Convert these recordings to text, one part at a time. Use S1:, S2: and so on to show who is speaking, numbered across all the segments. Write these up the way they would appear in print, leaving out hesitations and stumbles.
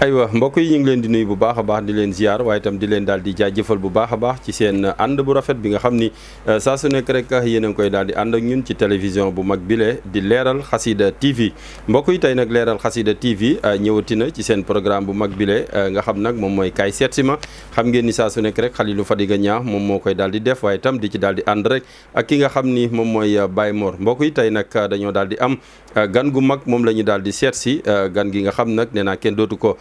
S1: aywa mbokk yi ñu ngi leen di nuyu bu baax a baax di leen ziar waaye itam di leen daal di jaajëfal bu baax a baax ci seen ànd bu rafet bi nga xam ni saa su nekk rek yéen a ngi koy daal di ànd ak ñun ci télévision bu mag bile di Leeral Xasida TV mbokk yi tey nag Leeral Xasida TV ñëwati na ci seen programme bu mag bile nga xam nag moom mooy kaay seet si ma xam ngeen ni saa su nekk rek Khalilou Fadiga Niang moom moo koy daal di def waaye itam di ci daal di ànd rek ak ki nga xam ni moom mooy Baye Mor mbokk yi tey nag dañoo daal di am gan gu mag moom la ñu daal di seet si gan gi nga xam nag nee naa kenn dootu ko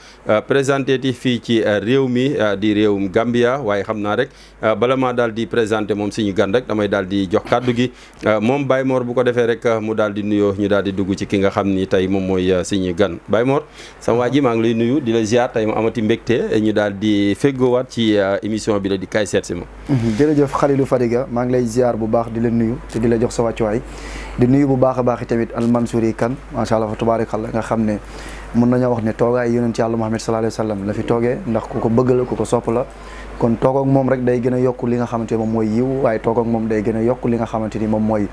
S1: présenté ti fii ci réew mi di réewum Gambia waaye xam naa rek bala maa daal di présenté moom suñu gan rek damay daal di jox kàddu gi moom Baye Mor bu ko defee rek mu daal di nuyoo ñu daal di dugg ci ki nga xam ni tey moom mooy suñu gan Baye Mor sama waa ji maa ngi lay nuyu di la ziar tey mu amati mbégte ñu daal di feggoowaat ci émission bi la di kaay seet si ma.
S2: jërëjëf Khalilou Fadiga maa ngi lay ziar bu baax di la nuyu te di la jox sa wàccuwaay di nuyu bu baax a baax tamit Al Mansouri Kane macha allah fa tubaarikàlla nga xam ne mën nañoo wax ne toogaay yonent yàlla Muhammad sallallahu alayhi wa sallam la fi toogee ndax ku ko bëgg la ku ko sopp la kon toog ak moom rek day gën a yokk li nga xamante ni moom mooy yiw waaye toog ak moom day gën a yokk li nga xamante ni moom mooy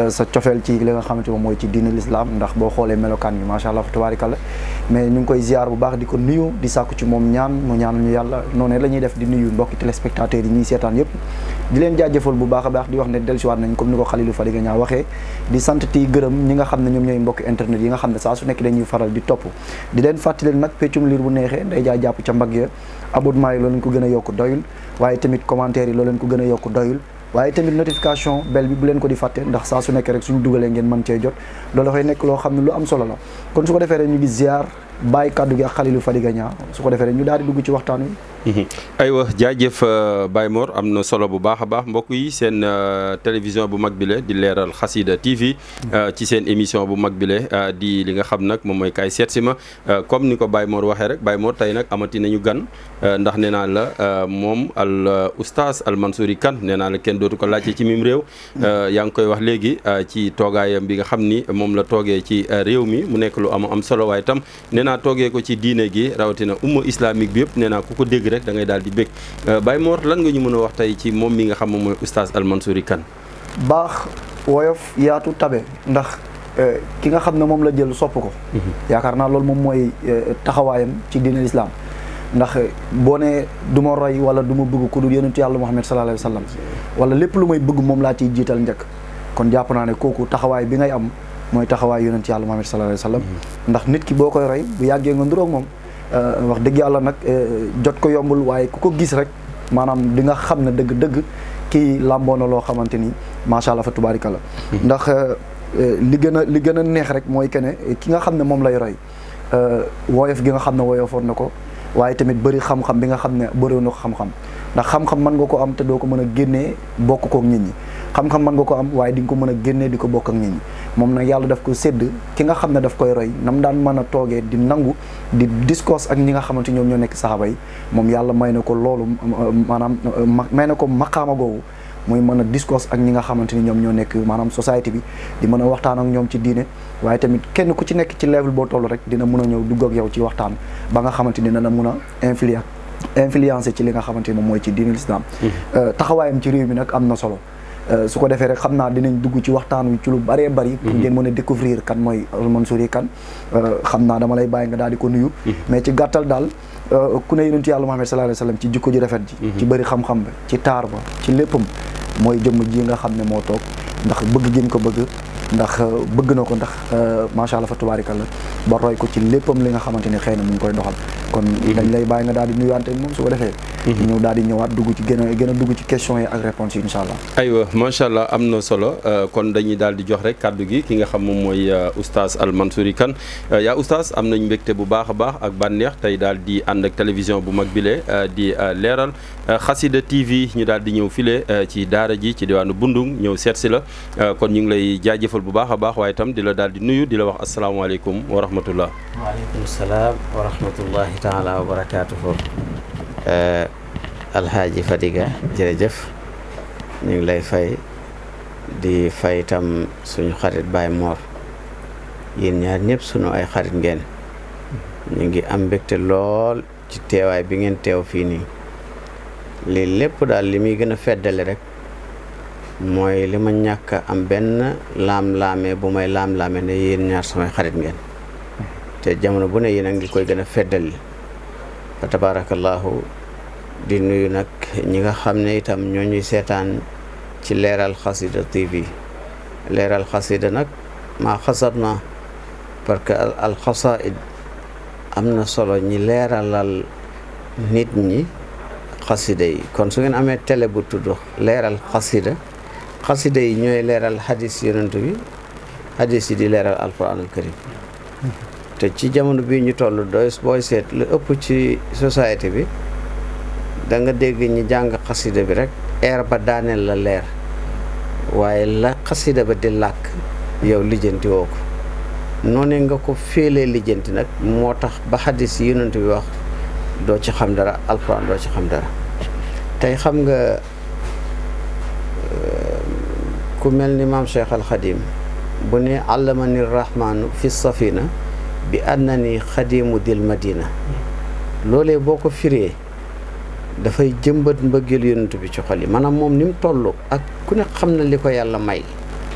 S2: sa cofeel ci li nga xamante ni moom mooy ci diine l'islam ndax boo xoolee melokaan gi macha allah fa tabaarikalla mais ñu ngi koy ziar bu baax di ko nuyu di sàkku ci moom ñaan mu ñaan ñu yàlla noonu la ñuy def di nuyu mbokki téléspectateurs yi ñuy seetaan yëpp di leen jaajëfal bu baax a baax di wax ne dellusiwaat nañ comme ni ko Khalilou Fadiga Niang waxee di sant ti gërëm ñi nga xam ne ñoom ñooy mbokki internet yi nga xam ne saa su nekk dañuy faral di topp di leen fàttali nag peccum liir bu neexee day jaay jàpp ca mbagg ya abonnement yi loo leen ko gën a yokk doyul waaye tamit commentaire yi loo leen ko gën a yokk doyul waaye tamit notification bell bi bu leen ko di fàtte ndax saa su nekk rek suñu dugalee ngeen mën cee jot loolu dafay nekk loo xam ne lu am solo la kon su ko defee rek ñu ngi ziar bàyyi kàddu gi ak Khalilou Fadiga Niang su ko defee rek ñu daal di dugg ci waxtaan wi.
S1: aywa jaajëf Baye Mor am na solo bu baax a baax mbokk yi seen télévision bu mag bi la di Leeral Xasida TV ci seen émission bu mag bi la di li nga xam nag moom mooy kaay seet si ma comme ni ko Baye Mor waxee rek Baye Mor tey nag amati nañu gan ndax nee naa la moom al oustaz Al Mansouri Kane nee naa la kenn dootu ko laajte ci mim réew yaa ngi koy wax léegi ci toogaayam bi nga xam ni moom la toogee ci réew mi mu nekk lu am solo waaye tam nee naa toogee ko ci diine gi rawatina umma islamique bi yëpp nee naa ku ko dégg rek da ngay daal di bég Baye Mor lan nga ñu mën a wax tey ci moom mi nga xam moom mooy oustaz Al Mansouri Kane.
S2: baax woyof yaatu tabe ndax ki nga xam ne moom la jël sopp ko yaakaar naa loolu moom mooy taxawaayam ci diine l'islam ndax boo ne du ma roy wala du ma bëgg ku dul yonentu yàlla Muhammad sallallahu alayhi wa sallam wala lépp lu may bëgg moom laa ciy jiital njëkk kon jàpp naa ne kooku taxawaay bi ngay am mooy taxawaay yonentu yàlla Muhammad sallallahu alayhi wa sallam ndax nit ki boo koy roy bu yàggee nga nduroog moom wax dëgg yàlla nag jot ko yombul waaye ku ko gis rek maanaam di nga xam ne dëgg-dëgg kii làmboo na loo xamante ni macha allah fa tubaarikalla ndax li gën a neex rek mooy que ne ki nga xam ne moom lay roy woyof gi nga xam ne woyofoon na ko waaye tamit bëri xam-xam bi nga xam ne bëriwoon na ko xam-xam ndax xam-xam mën nga ko am te doo ko mën a génnee bokk kook nit ñi xam-xam mën nga ko am waaye di nga ko mën a génnee di ko bokk ak nit ñi moom nag yàlla daf ko sédd ki nga xam ne daf koy roy nam daan mën a toogee di nangu di discours ak ñi nga xamante ñoom ñoo nekk saxaaba yi moom yàlla may na ko loolu maanaam may na ko maqaama googu muy mën a discours ak ñi nga xamante ni ñoom ñoo nekk maanaam société bi di mën a waxtaan ak ñoom ci diine waaye tamit kenn ku ci nekk ci level boo toll rek dina mën a ñëw dugg ak yow ci waxtaan ba nga xamante ni dana mën a influencer ci li nga xamante ni moom mooy ci diine l'islam taxawaayam ci réew mi nag am na solo su ko defee rek xam naa dinañ dugg ci waxtaan wi ci lu bëree bëri pour ngeen mën a découvrir kan mooy Al Mansouri Kane xam naa dama lay bàyyi nga daal di ko nuyu mais ci gàttal daal ku ne yonentu yàlla Muhammad sallallahu alayhi wa sallam ci jikko ji rafet ji ci bëri xam-xam ba ci taar ba ci léppam mooy jëmm ji nga xam ne moo toog ndax bëgg gi mu ko bëgg ndax bëgg na ko ndax macha allah fa tubaarikalla ba roy ko ci léppam li nga xamante ni xëy na mu ngi koy doxal kon dañ lay bàyyi nga daal di nuyuwante moom su ko defee ñëw daal di ñëwaat dugg ci gën a dugg ci questions yi ak réponses yi incha allah.
S1: aywa macha allah am na solo kon dañuy daal di jox rek kàddu gi ki nga xam moom mooy oustaz Al Mansouri Kane yaa oustaz am nañ mbégte bu baax a baax ak bànneex tey daal di ànd ak télévision bu mag bile di Leeral Xasida TV ñu daal di ñëw file ci daara ji ci diwaanu Bundung ñëw seet si la kon ñu ngi lay jaajëfal bu baax a baax waaye itam di la daal di nuyu di la wax asalaamaaleykum wa rahmatullah.
S3: waaleykum salaam wa rahmatullahi taala wa barakaatuhu. Alhaaji Fadiga jërëjëf ñu ngi lay fay di fay itam suñu xarit Baye Mor yéen ñaar ñëpp suñu ay xarit ngeen ñu ngi am mbégte lool ci teewaay bi ngeen teew fii nii lii lépp daal li muy gën a feddale rek mooy li ma ñàkk am benn laam-laamee bu may laam-laamee ne yéen ñaar samay xarit ngeen te jamono bu ne yéen a ngi koy gën a feddali fa tabarakallahu di nuyu nag ñi nga xam ne itam ñoo ñuy seetaan ci leeral xasida TV. leeral xasida nag maa xasat na parce que al xasaid am na solo ñi leeralal nit ñi xasida yi kon su ngeen amee télé bu tudd leeral xasida yi ñooy leeral hadis yonent bi hadis yi di leeral alquran al karim te ci jamono bii ñu toll booy seet lu ëpp ci société bi da nga dégg ñi jàng xasida bi rek air ba daaneel la leer waaye la xasida ba di làkk yow lijjanti woo ko noonee nga ko féelee lijjanti nag moo tax ba xadis yi yonent bi wax doo ci xam dara alquran doo ci xam dara tey xam nga ku mel ni maam Cheikh al Xadim bu ne allamani rahmanu fi safina bi annani xadimu dil madina loolee boo ko firee dafay jëmbat mbëggeel yonent bi ci xol yi maanaam moom ni mu toll ak ku ne xam na li ko yàlla may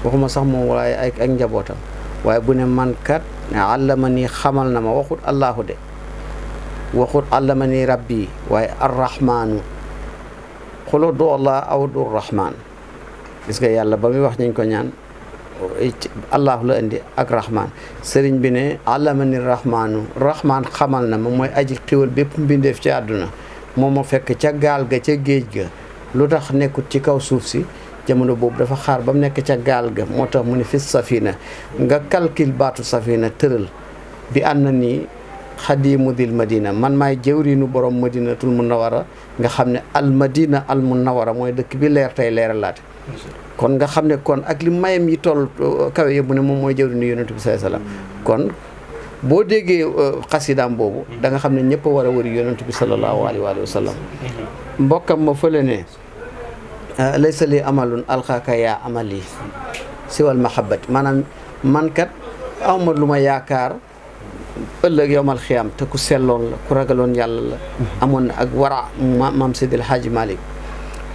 S3: waxuma sax moom waaye ak njabootam waaye bu ne man kat allama ni xamal na ma waxut allahu de waxut allama ni rabbi waaye arrahmaanu xulu du allah aw du rahman gis nga yàlla ba muy wax nañ ko ñaan allahu la indi ak rahman sëriñ bi ne allama ni rahmaanu rahman xamal na ma mooy aji xiwal bépp mbindeef ci àdduna moom ma fekk ca gaal ga ca géej ga lu tax nekkut ci kaw suuf si jamono boobu dafa xaar ba mu nekk ca gaal ga moo tax mu ne fi safina nga calcul baatu safina tëral bi ànd na ni xadimu dil madina man maay jëwriinu borom madinatul munawara nga xam ne al madina al munawara mooy dëkk bi leer tey leeralaate kon nga xam ne kon ak li mayam yi toll kawe yëpp ne moom mooy jëwriñu yonent bi sallallahu alayhi wasallam kon boo déggee xasidaam boobu da nga xam ne ñëpp a war a wëri yonent bi sallallahu alayhi wa sallam mbokkam ma fële ne laysa li amalun alxaaka yaa amali siwal mahabbati maanaam man kat awma lu ma yaakaar ëllëg yowmal xiyaam te ku selloon la ku ragaloon yàlla la amoon na ak wara maam Seydil Hadji Malick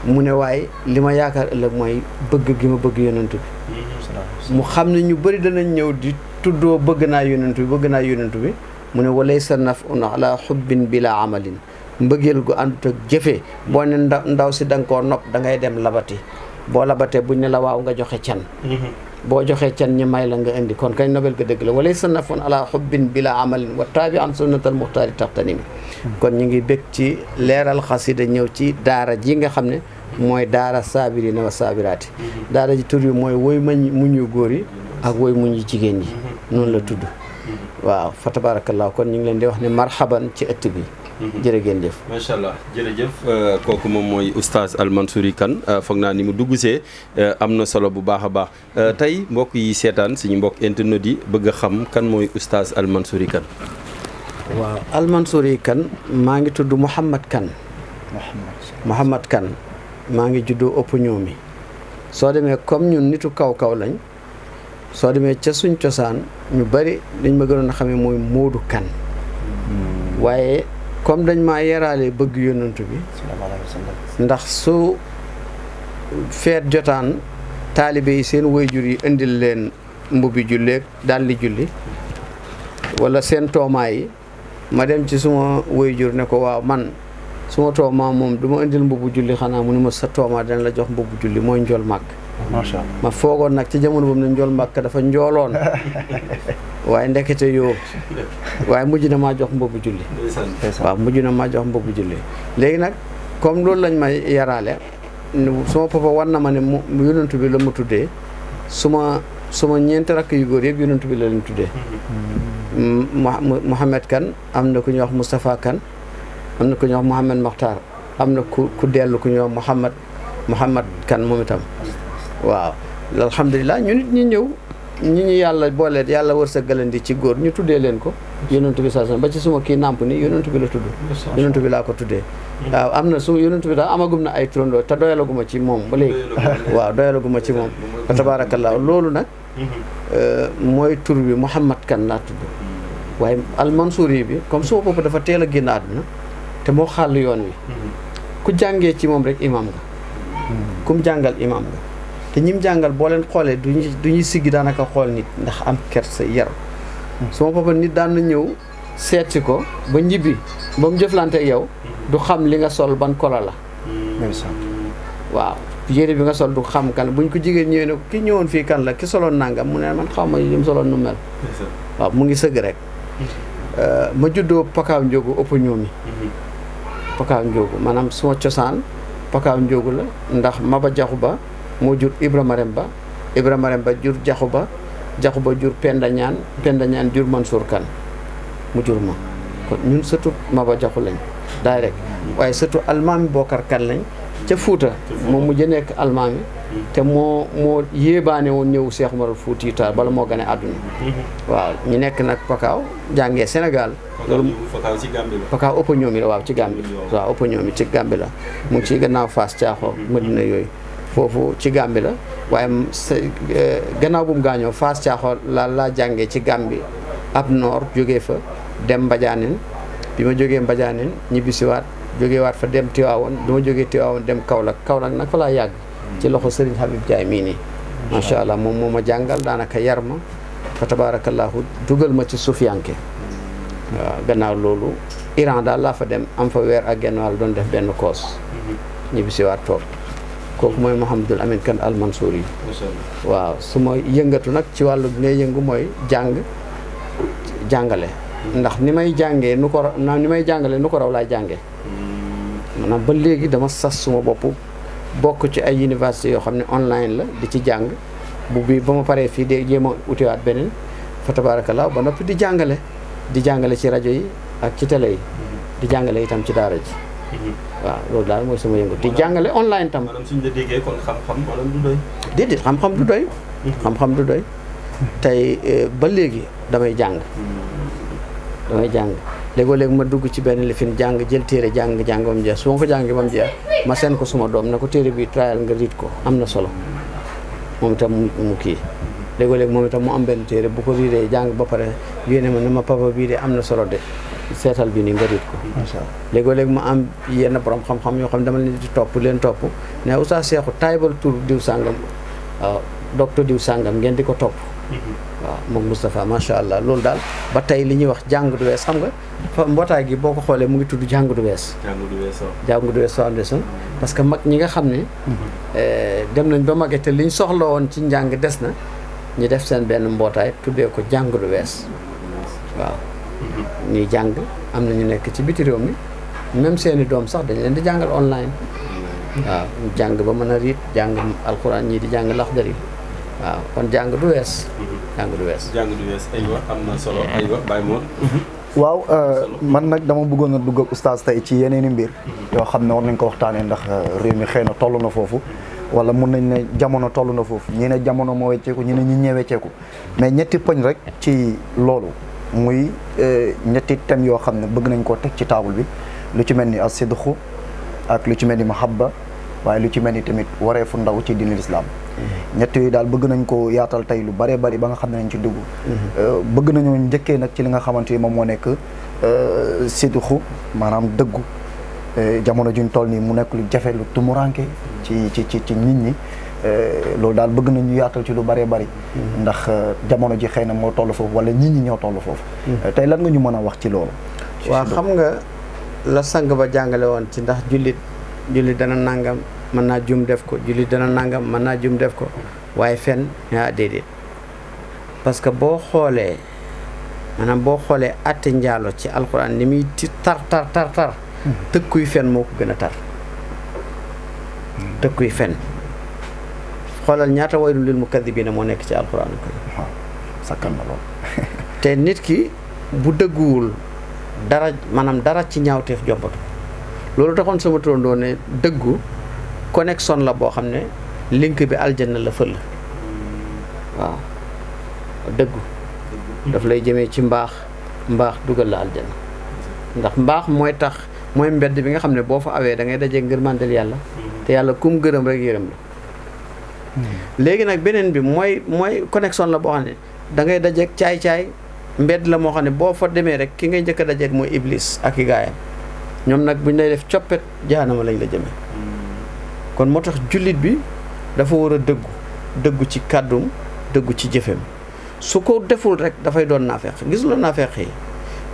S3: mu ne waaye li ma yaakaar ëllëg mooy bëgg gi ma bëgg yonent bi mu xam ne ñu bëri danañ ñëw di tuddoo bëgg naa yonent bi mu ne walaysa naf'un ala xubbin bila amalin mbëggeel gu àndut ak jëfee boo ne ndaw si da nga koo nopp da ngay dem labati boo labatee buñ ne la waaw nga joxe can boo joxee can ñi may la nga indi kon kañ nobel ga dëgg la walaysa naf'un ala xubbin bila amalin wa taabi an sunnatal muxtaari taxtanimi kon ñu ngi bég ci leeral xasida ñëw ci daara ji nga xam ne mooy daara saabirina wa saabiraati daara ji tur yi mooy woy muñu góor yi ak woy muñu jigéen yi noonu la tudd waaw fa tabarakallah kon ñu ngi leen di wax ne marhaban ci ëtt bi jërë ngeen jëf
S1: macha allah jërëjëf kooku moom mooy oustaz Al Mansouri Kane foog naa ni mu duggsee am na solo bu baax a baax tey mbokk yi seetaan suñu mbokk internet yi bëgg a xam kan mooy oustaz Al Mansouri Kane
S3: waaw Al Mansouri Kane maa ngi tudd Mouhamad Kane maa ngi juddoo ëpp ñoomi soo demee comme ñun nitu kaw lañ soo demee ca suñ cosaan ñu bari dañ ma gënoon a xamee mooy Moodu Kane waaye comme dañ maa yaraale bëgg yonent bi ndax su feet jotaan taalibe yi seen waajur yi indil leen mbubbi julleeg daldi julli wala seen toomaa yi ma dem ci suma waajur ne ko waaw man suma toomaa moom du ma indil mbubbu julli xanaa mu ne ma sa toomaa dana la jox mbubbu julli mooy njool màkk
S2: macha Allah
S3: ma foogoon nag ci jamono boobu ne njool màkk dafa njooloon waaye ndekete yoo waaye mujj na maa jox mbubbu julli waaw mujj na maa jox mbubbu julli léegi nag comme loolu lañ may yaraale suma papa war na ma ne mu yonent bi la ma tuddee suma ñeenti rakk yu góor yëpp yonent bi la leen tuddee Mouhamed Kane am na ku ñuy wax Moustapha Kane am na ku ñuy wax Mouhamed Mokhtar am na ku dellu ku ñuy wax Mouhamed Kane moom itam waaw alhamdulilah ñu nit ñi ñëw ñi yàlla booleet yàlla wërsëgalandi ci góor ñu tuddee leen ko yonent bi saa ba ci suma kii nàmp ni yonent bi la tudd yonent bi laa ko tuddee waaw am na su yonent bi daal amagum na ay turandoo te doyalaguma ci moom ba léegi waaw doyalaguma ci moom fa tabaarakallaa loolu nag mooy tur bi Mouhamad Kane laa tudd waaye Al Mansouri bi comme suma bopp dafa teel a génn àdduna te moo xàll yoon wi ku jàngee ci moom rek imam nga kum jàngal imam nga te ñim jàngal boo leen xoolee du ñuy siggi daanaka xool nit ndax am kersa yar suma papa nit daan na ñëw seetsi ko ba ñibbi ba mu jëflante ak yow du xam li nga sol ban kola la waaw yére bi nga sol du xam kan buñ ko jigéen ñëwee ne ko ki ñëwoon fii kan la ki soloon nangam mu ne man xaw ma li mu soloon nu mel waaw mu ngi sëgg rek ma juddoo pakaaw njóogu ëpp ñoomi pakaaw njóogu maanaam suma cosaan pakaaw njóogu la ndax Maba Jaxu Ba moo jur Ibra Marem Ba Ibra Marem Ba jur Jaxu Ba jur Penda Ñaan jur Mansour Kan mu jur ma kon ñun sëtu Maba Jaxu lañ daay rek waaye sëtu almaami Bokar Kan lañ ca Fuuta moom mujj nekk almaami te moo yéebaane woon ñëw Cheikh Oumar Foutiyou Tall bala moo gane àdduna waaw ñu nekk nag pakaaw jàngee Sénégal loolu pakaaw ëpp ñoomi la waaw ci Gàmbi waaw ëpp ñoomi ci Gàmbi la mu ngi ci gannaaw Fass Caaxoo Madina yooyu foofu ci Gàmbi la waaye gannaaw bu mu gaañoo Fass Caaxoo laa jàngee ci Gàmbi ab noor jógee fa dem Mbadianeen bi ma jógee Mbadianeen ñibbisiwaat jógee waat fa dem Tiwaawoon bi ma jógee Tiwaawoon dem Kaolack nag fa laa yàgg ci loxo Serigne Habib Jaay mii nii macha allah moom moo ma jàngal daanaka yar ma fa tabarakallahu dugal ma ci sufiyanke waaw gannaaw loolu Iran daal laa fa dem am fa weer ak genn wàll doon def benn koos ñibbisiwaat toog kooku mooy Mouhamadul Amin Kan al Mansour yi waaw su ma yëngatu nag ci wàllu bi ngay yëngu mooy jàngale ndax ni may jàngee nu ko raw laay jàngee maanaam ba léegi dama sas suma bopp bokk ci ay université yoo xam ne online la di ci jàng ba ma paree fii de jéem a utiwaat beneen fa tabarakallah ba noppi di jàngale ci rajo yi ak ci télé yi di jàngale itam ci daara ji waaw loolu daal mooy sama yëngu di jàngale online tam.
S1: maanaam suñu la déggee kon xam-xam maanaam du doy.
S3: déedéet xam-xam du doy. xam-xam du doy tey ba léegi damay jàng léegoo-léegi ma dugg ci benn lifin jàng jël téere jàng ba mu jeex su ma ko jàngee ba mu jeex ma seen ko suma doom ne ko téere bi trial nga riit ko am na solo moom itam mu kii léegoo-léegi moom itam mu am benn téere bu ko riidee jàng ba pare yéene ma ne ma papa bii de am na solo de seetal bi ni nga riit ko léegoo-léegi ma am yenn borom xam-xam yoo xam ne dama leen di topp ne Oustaz Cheikhou taybal tur diw sàngam waaw docteur diw sàngam ngeen di ko topp waaw moom Moustapha macha allah loolu daal ba tey li ñuy wax jàng du wees xam nga fa mbootaay gi boo ko xoolee mu ngi tudd jàng du wees foundation parce que mag ñi nga xam ne dem nañ ba magee te liñ soxla woon ci njàng des na ñu def seen benn mbootaay tuddee ko jàng du wees waaw ñuy jàng am na ñu nekk ci biti réew mi même seeni doom sax dañ leen di jàngal online waaw jàng ba mën a riit jàng alxuraan ñii di jàng laxdari waaw kon jàng du wees
S1: aywa am na solo aywa Baye Mor
S2: waaw man nag dama bëggoon a dugg ak oustaz tey ci yeneeni mbir yoo xam ne war nañ ko waxtaanee ndax réew mi xëy na toll na foofu wala mun nañ ne jamono toll na foofu ñi ne jamono moo wecceeku ñi ne ñi ñee wecceeku mais ñetti poñ rek ci loolu muy ñetti thèmes yoo xam ne bëgg nañ koo teg ci table bi lu ci mel ni as-sidqu ak lu ci mel ni mahabba waaye lu ci mel ni tamit wareefu ndaw ci diinul islam ñett yooyu daal bëgg nañ ko yaatal tey lu bëree bëri ba nga xam ne nañ ci dugg bëgg nañoo njëkkee nag ci li nga xamante ni moom moo nekk sidqu maanaam dëggu jamono juñ toll nii mu nekk lu jafe lu tumuranke ci nit ñi loolu daal bëgg nañu yaatal ci lu bëree bëri ndax jamono ji xëy na moo toll foofu wala nit ñi ñoo toll foofu tey lan nga ñu mën a wax ci loolu
S3: waaw xam nga la sang ba jàngale woon ci ndax jullit dana nangam mën naa jum def ko jullit dana nangam mën naa jum def ko waaye fen déedéet parce que boo xoolee atte njaalo ci alxuraan ni muy tar tëkkuy fen moo ko gën a tar tëkkuy fen xoolal ñaata waylun lil mukaddibiina moo nekk ci alxuraan ko
S2: sakkan na lool
S3: te nit ki bu dëgguwul dara ci ñaawteef jombatu loolu taxoon sama turandoo ne dëggu connexion la boo xam ne link bi aljanna la fël waaw dëggu daf lay jëmee ci mbaax dugal la aljanna ndax mbaax mooy mbedd bi nga xam ne boo fa awee da ngay dajee ngërmandel yàlla te yàlla kum gërëm rek yërëm la léegi nag beneen bi mooy connexion la boo xam ne da ngay dajeeg caay-caay mbedd la moo xam ne boo fa demee rek ki ngay njëkk a dajeeg mooy iblis ak i gaayam ñoom nag buñ lay def coppet jahanama lañ la jëmee kon moo tax jullit bi dafa war a dëggu ci kàddum dëggu ci jëfem su ko deful rek dafay doon naafeq gis la naafeq yi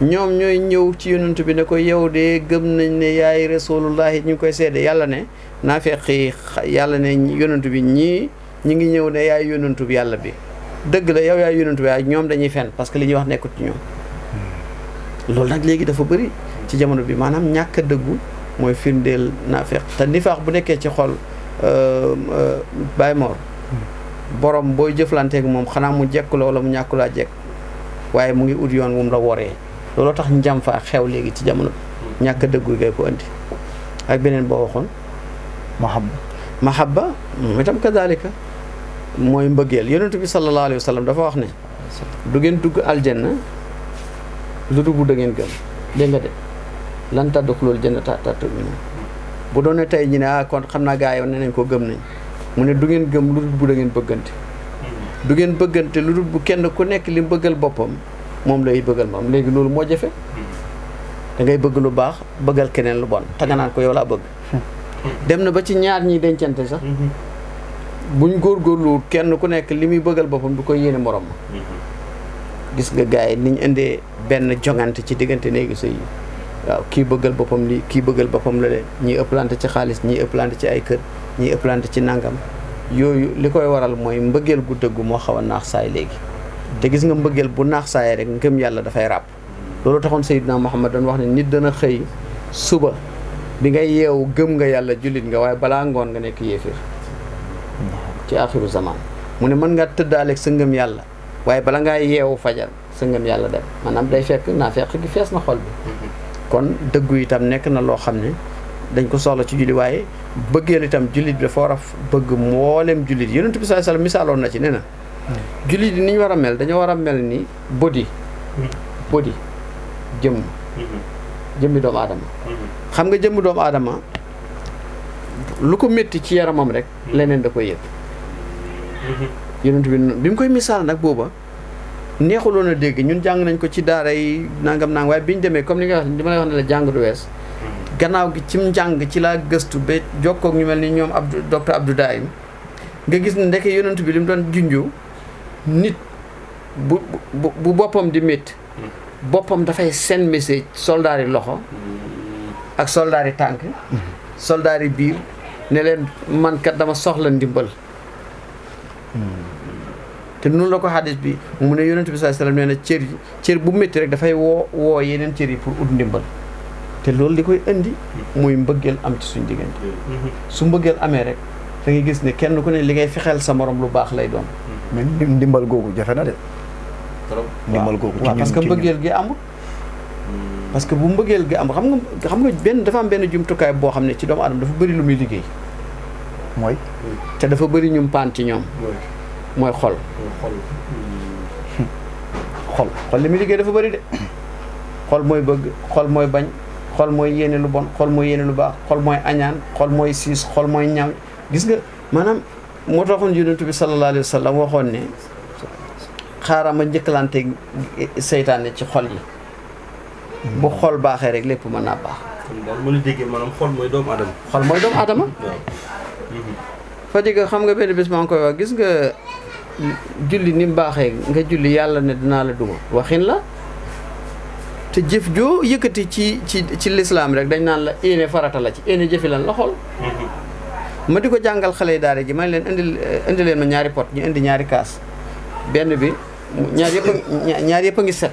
S3: ñoom ñooy ñëw ci yonent bi ne ko yow de gëm nañ ne yaay rasulullahi ñu ngi koy seede yàlla ne naafeq yi yàlla ne yonent bi ñi ngi ñëw ne yaay yonent bi yàlla bi dëgg la yow yaay yonent bi waaye ñoom dañuy fen parce que li ñuy wax nekkut ci ñoom loolu nag léegi dafa bëri ci jamono bi maanaam ñàkk a dëggu mooy firndeel naafeq te nifaax bu nekkee ci xol Baye Mor borom booy jëflanteeg moom xanaa mu jekk la wala mu ñàkk laa jekk waaye mu ngi ut yoon wu mu la woree looloo tax njàm faa xew léegi ci jamono bi ñàkk a dëggu ngay ko andi ak beneen boo waxoon mahabba moom itam kadalika mooy mbëggeel yonent bi sallallahu alayhi wa sallam dafa wax ne du ngeen dugg aljanna lu dugg da ngeen gëm dégg nga de lan tadxulul jannata hattaa tu'minu bu doon ne tey ñu ne kon xam naa gaa yi ne nañ ko gëm nañ mu ne du ngeen gëm lu dul bu da ngeen bëggante du ngeen bëggante lu dul bu kenn ku nekk li bëggal boppam moom lay bëggal moom léegi loolu moo jafe da ngay bëgg lu baax bëggal keneen lu bon te nga naan ko yow laa bëgg dem na ba ci ñaar ñiy dencante sax buñ góorgóorlu kenn ku nekk li muy bëggal boppam du koy yéene morom ma gis nga gars yi niñ indee benn jongante ci diggante néegi sëy yi waaw kii bëggal boppam lii kii bëggal boppam la de ñii ëpplante ci xaalis ñii ëpplante ci ay kër ñii ëpplante ci nangam yooyu li koy waral mooy mbëggeel gu dëggu moo xaw a naax saay léegi te gis nga mbëggeel bu naax saay rek ngëm yàlla dafay ràpp loolu taxoon Seydina Muhammad doon wax ne nit dana xëy suba bi ngay yeewu gëm nga yàlla jullit nga waaye balaa ngoon nga nekk yéefir ci axiru zaman mu ne mën nga tëddaaleeg sa ngëm yàlla waaye bala ngaa yeewu fajar sa ngëm yàlla dem maanaam day fekk naa fekk gi fees na xol bi kon dëggu itam nekk na loo xam ne dañ ko soxla ci julli waaye bëggeel itam jullit bi dafa war a bëgg mboolem jullit yonent bi sallallahu alayhi wasallam misaaloon na ci nee na jullit yi ni ñu war a mel dañoo war a mel ni body jëmmi doomu aadama xam nga jëmmi doomu aadama lu ko métti ci yaramam rek leneen da koy yëg yonent bi mu koy misaal nag booba neexuloon a dégg ñun jàng nañ ko ci daara yi nangam nang waaye bi ñu demee comme li nga wax li ma lay wax ne la jàng du wees gannaaw gi ci njàng ci laa gëstu ba jokkoog ñu mel ni ñoom docteur Abdou Daim nga gis ne ndeke yonent bi li mu doon junju nit bu boppam di métti boppam dafay seen message soldaar yi loxo ak soldaar yi tànk soldaar yi biir ne leen man kat dama soxla ndimbal te noonu la ko xadis bi mu ne yonent bi sallallahu alayhi wasallam nee na cër bu métti rek dafay woo yeneen cër yi pour ut ndimbal te loolu li koy indi muy mbëggeel am ci suñ diggante su mbëggeel amee rek da ngay gis ne kenn ku ne li ngay fexeel sa morom lu baax lay doon
S2: mais ndimbal googu jafe na de ndimbal googu
S3: waaw parce que mbëggeel gi amul parce que bu mbëggeel gi am xam nga benn dafa am benn jumtukaay boo xam ne ci doomu aadama dafa bëri lu muy liggéey
S2: mooy
S3: te dafa bëri ñum paan ci ñoom mooy xol li muy liggéey dafa bëri de xol mooy bëgg xol mooy bañ xol mooy yéene lu bon xol mooy yéene lu baax xol mooy añaan xol mooy siis xol mooy ñaaw gis nga maanaam moo taxoon yonent bi sallallahu alayhi wa sallam waxoon ne xaaral ma njëkkalante seytaane ci xol yi bu xol baaxee rek lépp mën naa baax.
S1: mën a déggee maanaam xol mooy doomu aadama.
S3: xol mooy doomu aadama. Fatick xam nga benn bés maa ngi koy wax gis nga julli ni mu baaxee nga julli yàlla ne dinaa la duma waxin la te jëf joo yëkkati ci lislaam rek dañ naan la éene farata la ci éene jëfi lan la xol. ma di ko jàngal xale yi daara ji ma ne leen indi leen ma ñaari pot ñu indi ñaari kaas benn bi ñaar yëpp a ngi set.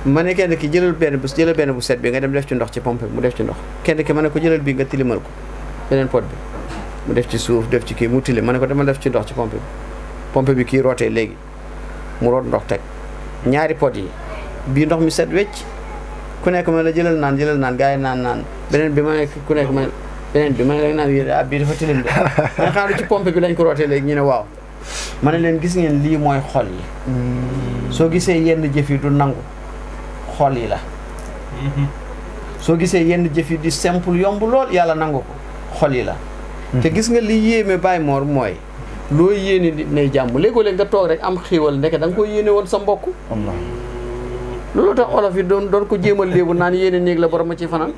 S3: ma ne kenn ki jëlal benn bu set bi nga dem def ci ndox ci pompe bi mu def ci ndox kenn ki ma ne ko jëlal bii nga tilimal ko beneen pot bi mu def ci suuf def ci kii mu tilim ma ne ko dama def ci ndox ci pompe bi kii rootee léegi mu root ndox teg ñaari pot yi bii ndox mi set wecc ku nekk ma la jëlal naan gars yi naan beneen bi ma ne ku nekk ma beneen bi ma ne naan bii dafa tilim de ma xaaru ci pompe bi lañ ko rootee léegi ñu ne waaw ma ne leen gis ngeen lii mooy xol yi soo gisee yenn jëf yi du nangu xol yi la soo gisee yenn jëf yi di simple yomb lool yàlla nangu ko xol yi la te gis nga li yéeme Baye Mor mooy loo yéene nit nay jàmm léegoo-léeg nga toog rek am xiiwal ndeke da nga ko yéene woon sa mbokk loolu tax olof yi doon ko jéemal léebu naan yéene néeg la borom ma ci fanaan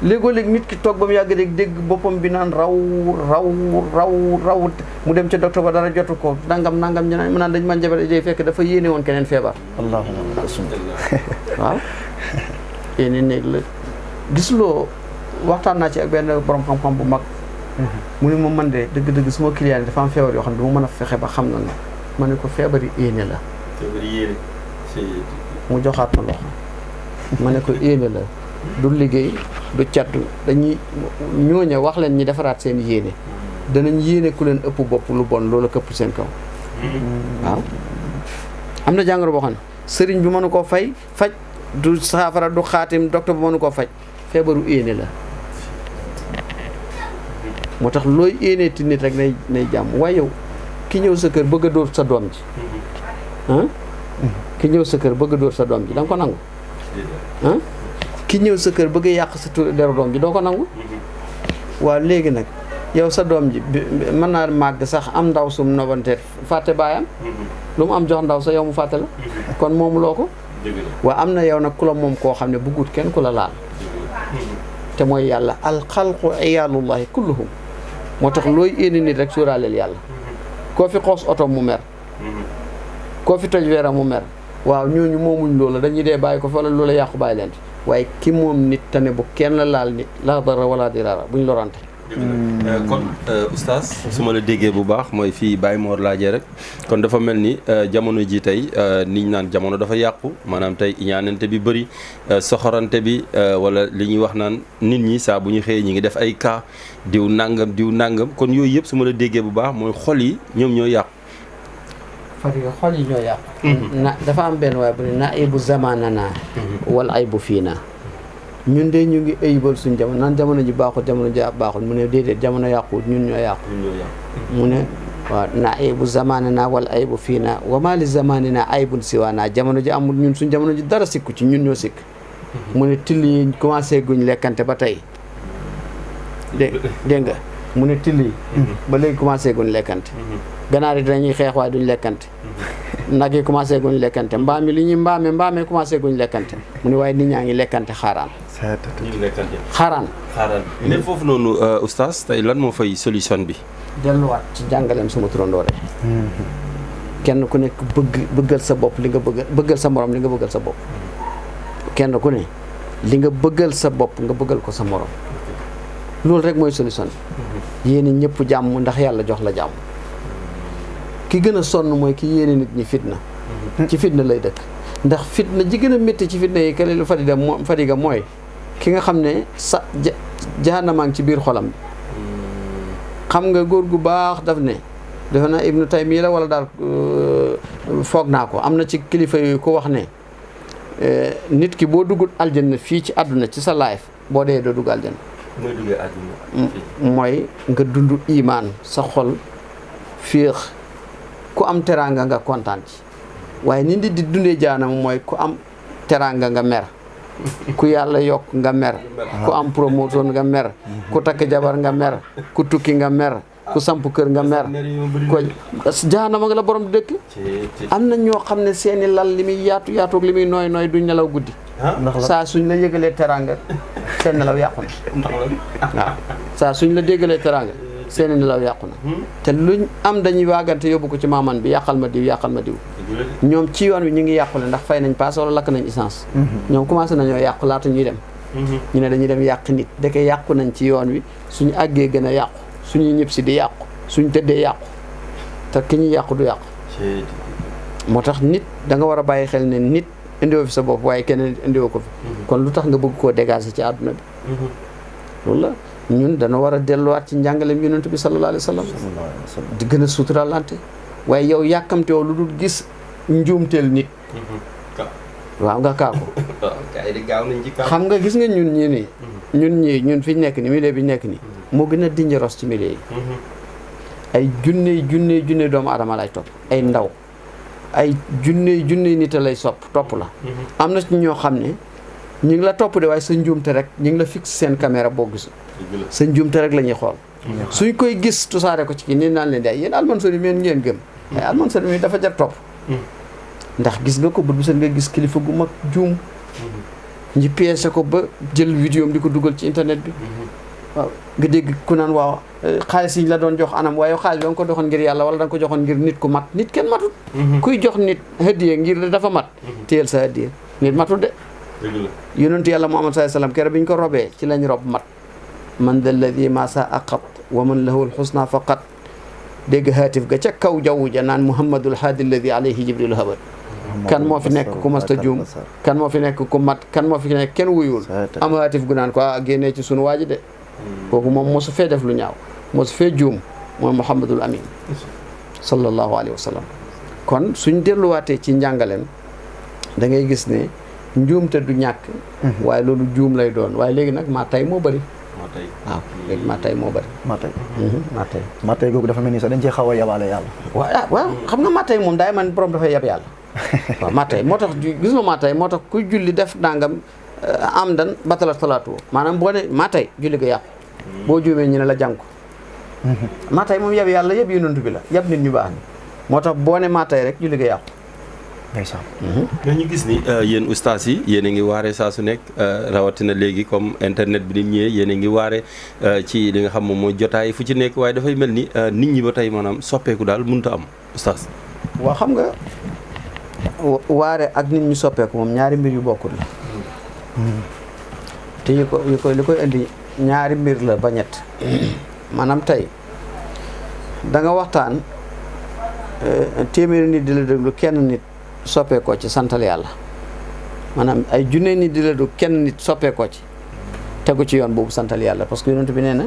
S3: léegoo léegi nit ki toog ba mu yàgg rek dégg boppam bi naan raw mu dem ca docteur ba dara jotu ko nangam ñu naan mu naan dañ man jabar day fekk dafa yéene woon keneen feebar waaw yéene néeg la gis loo waxtaan naa ci ak benn borom xam-xam bu mag mu ne ma man de dëgg-dëgg suma client yi dafa am feebar yoo xam ne du ma mën a fexe ba xam na ne ma ne ko feebar yi yéene la mu joxaat ma loxo ma ne ko yéene la du liggéey du cattu dañuy ñooña wax leen ñi defaraat seen yéene danañ yéene ku leen ëpp bopp lu bon loolu këpp seen kaw waaw am na jàngoro boo xam ne sëriñ bi mënu koo faj du saafara du xaatim docteur bi mënu koo faj feebaru yéene la moo tax looy yéene ti nit rek nay jàmm waaye yow ki ñëw sa kër bëgg a dóor sa doom ji ki ñëw sa kër bëgg a dóor sa doom ji da nga ko nangu ki ñëw sa kër bëgg a yàq sa deru doom ji doo ko nangu waaw léegi nag yow sa doom ji mën naa màgg sax am ndaw sum nobante fàtte baayam lu mu am jox ndaw sa yow mu fàtte la kon moomu loo ko waaw am na yow nag ku la moom koo xam ne bëggut kenn ku la laal te mooy yàlla alxalqu iyaalullahi kulluhum moo tax looy yéene nit rek suuraaleel yàlla koo fi xoos oto mu mer koo fi toj weeram mu mer waaw ñooñu moomuñ loola dañuy dee bàyyi ko fa wala loola yàqu bàyyi leen waaye ki moom nit tane bu kenn laal nit la dara wala dirara buñ lorante
S1: kon oustaz su ma la déggee bu baax mooy fii Baye Mor laajee rek kon dafa mel ni jamono ji tey niñ naan jamono dafa yàqu maanaam tey iñaanante bi bëri soxorante bi wala li ñuy wax naan nit ñi saa bu ñu xëyee ñi ngi def ay cas diw nangam kon yooyu yëpp su ma la déggee bu baax mooy xol yi ñoom ñoo yàqu
S3: Fatick xol yi ñoo yàqu na dafa am benn waaye bu ne na aybu zamanana wal aybu fii na ñun de ñu ngi ayibal suñ jamono naan jamono ji baaxul jamono ji baaxul mu ne déedéet jamono yàquwul ñun ñoo yàqu mu ne waaw na aybu zamanana wal aybu fii na wa ma li zamanina aybun siwaana jamono ji amul ñun suñ jamono ji dara sikku ci ñun ñoo sikk mu ne till yi commencé guñ lekkante ba tey dégg nga mu ne till yi ba léegi commencé guñ lekkante ganaar yi dañuy xeex waaye duñ lekkante nag yi commencé guñ lekkante mbaam yi li ñuy mbaamee commencé guñ lekkante mu ne waaye nit ñaa ngi lekkante xaaraan
S1: mais foofu noonu oustaz tey lan moo fay solution bi
S3: delluwaat ci jàngaleem sama turandoo rek kenn ku nekk bëggal sa bopp li nga bëggal sa morom li nga bëggal sa bopp kenn ku ne li nga bëggal sa bopp nga bëggal ko sa morom loolu rek mooy solution bi yéene ñëpp jàmm ndax yàlla jox la jàmm ki gën a sonn mooy ki yéene nit ñi fitna ci fitna lay dëkk ndax fitna ji gën a métti ci fitna yi kalilu fadiga mooy ki nga xam ne sa jahannamaa ngi ci biir xolam xam nga góor gu baax daf ne defe naa Ibnu Taymiya la wala daal foog naa ko am na ci kilifa yooyu ko wax ne nit ki boo duggul aljanna fii ci àdduna ci sa life boo dee doo dugg aljanna mooy nga dund imaan sa xol féex ku am teraanga nga kontaan ci waaye nit di dundee jaanam mooy ku am teraanga nga mer ku yàlla yokk nga mer ku am promotion nga mer ku takk jabar nga mer ku tukki nga mer ku samp kër nga mer ko jaanama nga la borom dëkk am na ñoo xam ne seeni lal li muy yaatu yaatoog li muy nooy nooy duñ nelaw guddi saa suñ la yëgalee teraanga seen nelaw yàqu na waaw saa suñ la déggalee teraanga seeni nelaw yàqu na te luñ am dañuy waagante yóbbu ko ci maaman bi yàqal ma diw ñoom ci yoon wi ñu ngi yàqule ndax fay nañ paas wala lakk nañ essence ñoom commencé nañoo yàqu laata ñuy dem ñu ne dañuy dem yàq nit deke yàqu nañ ci yoon wi suñu àggee gën a yàqu suñuy ñëpp si di yàqu suñ tëddee yàqu te ki ñuy yàqu du yàqu moo tax nit da nga war a bàyyi xel ne nit indiwoo fi sa bopp waaye keneen indiwoo ko fi kon lu tax nga bëgg koo dégager ci àdduna bi loolu la ñun dana war a delluwaat ci njàngaleem yonent bi sallallahu alayhi wa sallam di gën a suturalante waaye yow yàkkamte woo lu dul gis njuumteel nit waaw nga kaa ko xam nga gis nga ñun ñii nii ñun fi ñu nekk ni milieu bi ñu nekk ni moo gën a dangereux ci milieu yi ay junne doomu adama lay topp ay ndaw ay junne nit a lay topp la am na ci ñoo xam ne ñu ngi la topp de waaye sa njuumte rek ñu ngi la fixe seen caméra boo gisul sa njuumte rek la ñuy xool suñ koy gis tusaare ko ci kii nii naan leen di ay yéen almansori meen ngeen gëm ay almansori mi dafa jar topp ndax gis nga ko bët bu set nga gis kilifa gu mag juum ñi pièce ko ba jël vidéo di ko dugal ci internet bi waaw nga dégg ku naan waaw xaalis yi la doon jox anam waaye xaalis bi da nga ko joxoon ngir yàlla wala da nga ko joxoon ngir nit ku mat nit kenn matut kuy jox nit hadiya ngir dafa mat téyel sa hadiya nit matut de yonentu yàlla Muhammad sallallahu alayhi wasallam keroog bi ñu ko robee ci lañ rob mat man da alladi ma sa aqat wa man lahu lxusna faqat dégg haatif ga ca kaw jaww ja naan muhammadul haadi alladi alayhi jibril habat kan moo fi nekk ku masta juum kan moo fi nekk ku mat kan moo fi nekk kenn wuyul am haatif gu naan ko génnee ci sunu waaji de kooku moom mosu fee def lu ñaaw mosu fee juum mooy muhammadul amin sallallahu alayhi wa sallam kon suñ delluwaatee ci njàngaleem da ngay gis ne njuumte du ñàkk waaye loolu juum lay doon waaye léegi nag maa tay moo bëri waaw léegi maa tay moo bëri
S2: maa tay googu dafa mel ni sax dañ cee xaw a yabaale yàlla
S3: waaw xam nga maa tay moom daay man borom dafay yab yàlla waaw maa tay moo tax gis nga maa tay moo tax kuy julli def nangam am dan batala salaatu maanaam boo ne maa tay julli ga yàqu boo juumee ñu ne la jàng ko maa tay moom yab yàlla yëpp yonent bi la yab nit ñu baax ni moo tax boo ne maa tay rek julli ga yàqu
S2: ndeysaan
S1: ñu gis ni yéen ustaas yi yéen a ngi waare saa su nekk rawatina léegi comme internet bi ni ñëwee yéen a ngi waare ci li nga xam moom mooy jotaay fu ci nekk waaye dafay mel ni nit ñi ba tey maanaam soppeeku daal mënut a am ustaas.
S3: waaw xam nga waare ak nit ñi soppeeku moom ñaari mbir yu bokkul la te li koy indi ñaari mbir la ba ñett maanaam tey da nga waxtaan téeméeri nit di la déglu kenn nit soppeekoo ci santal yàlla maanaam ay junne nit di la déglu kenn nit soppeekoo ci tegu ci yoon boobu santal yàlla parce que yonent bi nee na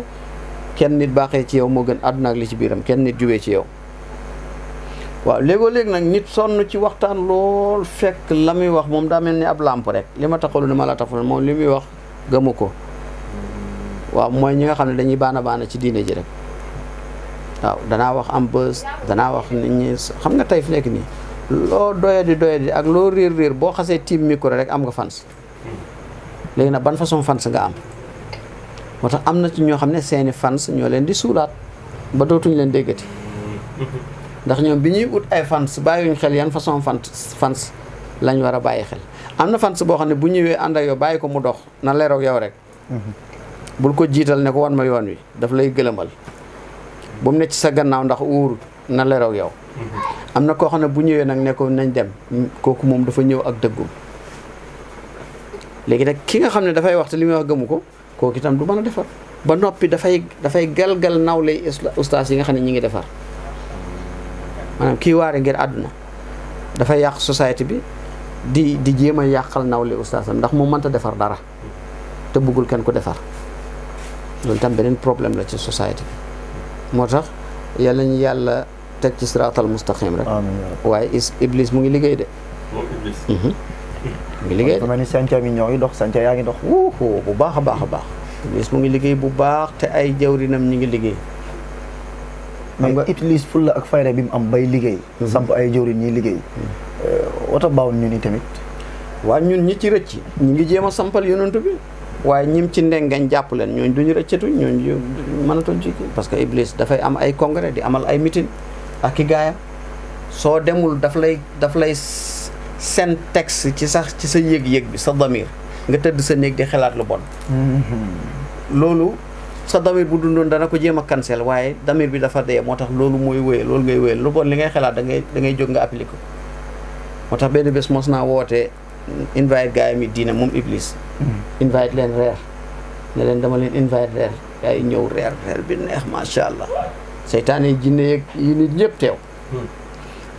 S3: kenn nit baaxee ci yow moo gën àdduna ak li ci biiram kenn nit jubee ci yow waaw léegoo léegi nag nit sonn ci waxtaan lool fekk la muy wax moom daa mel ni ab làmp rek li ma taxalu ne ma la taxalu moom li muy wax gëmu ko waaw mooy ñi nga xam ne dañuy baana ci diine ji rek waaw danaa wax am bës danaa wax nit ñi xam nga tey fi nekk nii loo doyadi ak loo réer boo xasee tiim micro rek am nga fans léegi nag ban façon fans nga am moo tax am na ci ñoo xam ne seeni fans ñoo leen di suulaat ba dootuñ leen déggati ndax ñoom bi ñuy ut ay fans bàyyiwuñ xel yan façon fans lañ war a bàyyi xel am na fans boo xam ne bu ñëwee ànd ak yow bàyyi ko mu dox na leeroog yow rek bul ko jiital ne ko wan ma yoon wi daf lay gëlëmal bu mu ne ci sa gannaaw ndax uur na leeroog yow am na koo xam ne bu ñëwee nag ne ko nañ dem kooku moom dafa ñëw ak dëggum léegi nag ki nga xam ne dafay wax te li muy wax gëmu ko kooku itam du mën a defar ba noppi dafay galgal nawlay ustaas yi nga xam ne ñi ngi defar maanaam kii waare ngir àdduna dafay yàq société bi di jéem a yàqal nawle ustaasam ndax moom mënta defar dara te bëggul kenn ko defar loolu tam beneen problème la ci société bi moo tax yàlla ñu yàlla teg ci siraatal mustaqim rek waaye iblis mu ngi liggéey de mu ngi liggéey de
S2: mel ni sànca mi ñoo ngi dox sànca yaa ngi dox
S3: bu baax a baax iblis mu ngi liggéey bu baax te ay jawrinam ñi ngi liggéey
S2: mais Iblis fulla ak fayda bi mu am bay liggéey samp ay jawrin ñiy liggéey wata baaw ñu ni tamit
S3: waaw ñun ñi ci rëcc ñi ngi jéem a sampal yonantu bi waaye ñim ci ndengañ jàpp leen ñooñ duñu rëccatuñ ñooñu mënatuñ ci parce que Iblis dafay am ay congrès di amal ay meeting ak ki gaayam soo demul daf lay seen texte ci sa yëg-yëg bi sa damir nga tëdd sa néeg di xalaat lu bon loolu sa damir bu dundoon dana ko jéem a cancel waaye damir bi dafa dee moo tax loolu mooy wéyal loolu ngay wéyal lu bon li ngay xalaat da ngay jóg nga appliqué ko moo tax benn bés mos naa wootee invite gaay mi diine moom Iblis invite leen reer ne leen dama leen invite reer gaa yi ñëw reer bi neex macha allah seytaane yi jinne yeeg yi nit ñëpp teew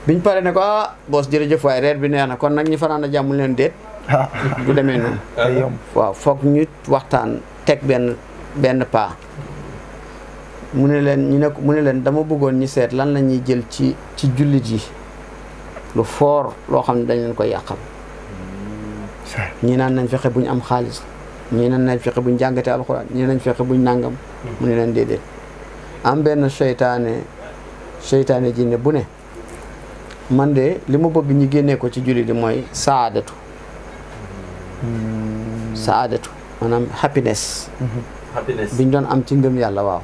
S3: biñ pare ne ko boos jërëjëf waaye reer bi neex na kon nag ñi fanaan a jàmm leen déet du demee noonu waaw foog ñu waxtaan teg benn paa mu ne leen dama bëggoon ñi seet lan la ñuy jël ci jullit yi lu foor loo xam ne dañ leen koy yàqal ñii naan nañ fexe buñ am xaalis ñii naan nañ fexe buñ jàngatee alxuraan ñii nañ fexe buñ nàngam mu ne leen déedéet am benn seytaane jinne bu ne man de li ma bëgg ñi génnee ko ci jullit yi mooy saadatu maanaam happiness biñ doon am ci ngëm yàlla waaw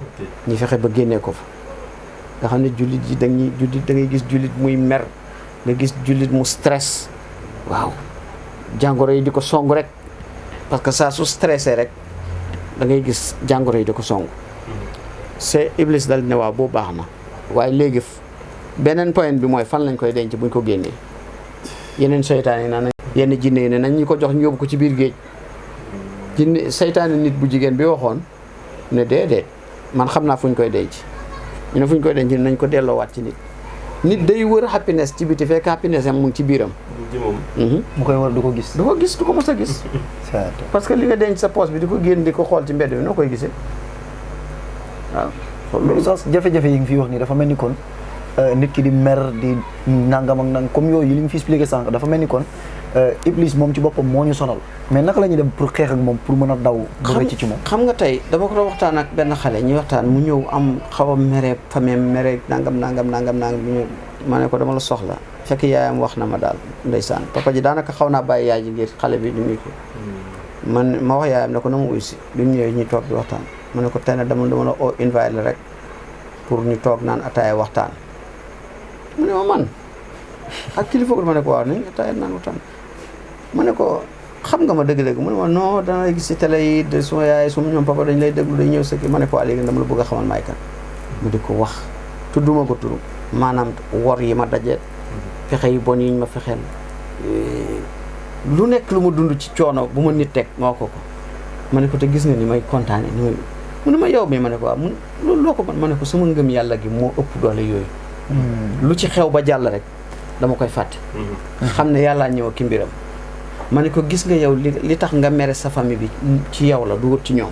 S3: ñi fexe ba génnee ko fa nga xam ne jullit yi da ngay gis jullit muy mer nga gis jullit mu stress waaw jàngoro yi di ko song rek parce que saa su stressé rek da ngay gis jàngoro yi di ko song c'est Iblis dal ne waaw boo baax na waaye léegi beneen point bi mooy fan lañ koy denc buñ ko génnee yeneen seytaan yi naan yenn jinne yi ne nañ ñu ko jox ñu yóbbu ko ci biir géej jinne seytaane nit bu jigéen bi waxoon ne déedéet man xam naa fu ñu koy denc ñu ne fu ñu koy denc nañ ko delloowaat ci nit day wër happiness ci biti fekk happiness am mu ngi ci biiram
S2: mu koy wër du ko gis
S3: du ko mos a gis parce que li nga denc sa poche bi di ko génn di ko xool ci mbedd bi noo koy gisee waaw
S2: mais sax jafe-jafe yi nga fi wax nii dafa mel ni kon nit ki di mer di nangam ak nang comme yooyu li nga fi expliqué sànq dafa mel ni kon Iblis moom ci boppam moo ñu sonal mais naka la ñuy dem pour xeex ak moom pour mën a daw ba rëcc ci moom
S3: xam nga tey dama ko doon waxtaan ak benn xale ñuy waxtaan mu ñëw am xaw a mere famille mere nangam ma ne ko dama la soxla fekk yaayam wax na ma daal ndeysaan papa ji daanaka xaw naa bàyyi yaay ji ngir xale bi ñu ko ma wax yaayam ne ko na ma uy si bi mu ñëwee ñuy toog di waxtaan ma ne ko tey nag dama la invite la rek pour ñu toog naan ataaya waxtaan mu ne ma man ak kilifa ko ma ne ko waaw nañ ataaya naan waxtaan ma ne ko xam nga ma dëgg-dëgg mu ne ma non dana gis ci télé yi de suma yaay suma ñoom papa dañ lay déglu dañ ñëw sëkki ma ne ko léegi dama la bëgg a xamal may kan mu di ko wax tudduma ko turu maanaam wor yi ma daje fexe yu bon yi ñu ma fexeel lu nekk lu ma dund ci coono bu ma nit teg moo ko ma ne ko te gis nga ni may kontaane ni may mu ne ma yow mi ma ne ko waaw loolu loo ko man ma ne ko sama ngëm yàlla gi moo ëpp doole yooyu lu ci xew ba jàll rek dama koy fàtte xam ne yàllaa ñëw ki mbiram ma ne ko gis nga yow li tax nga mere sa famille bi ci yow la du wut ci ñoom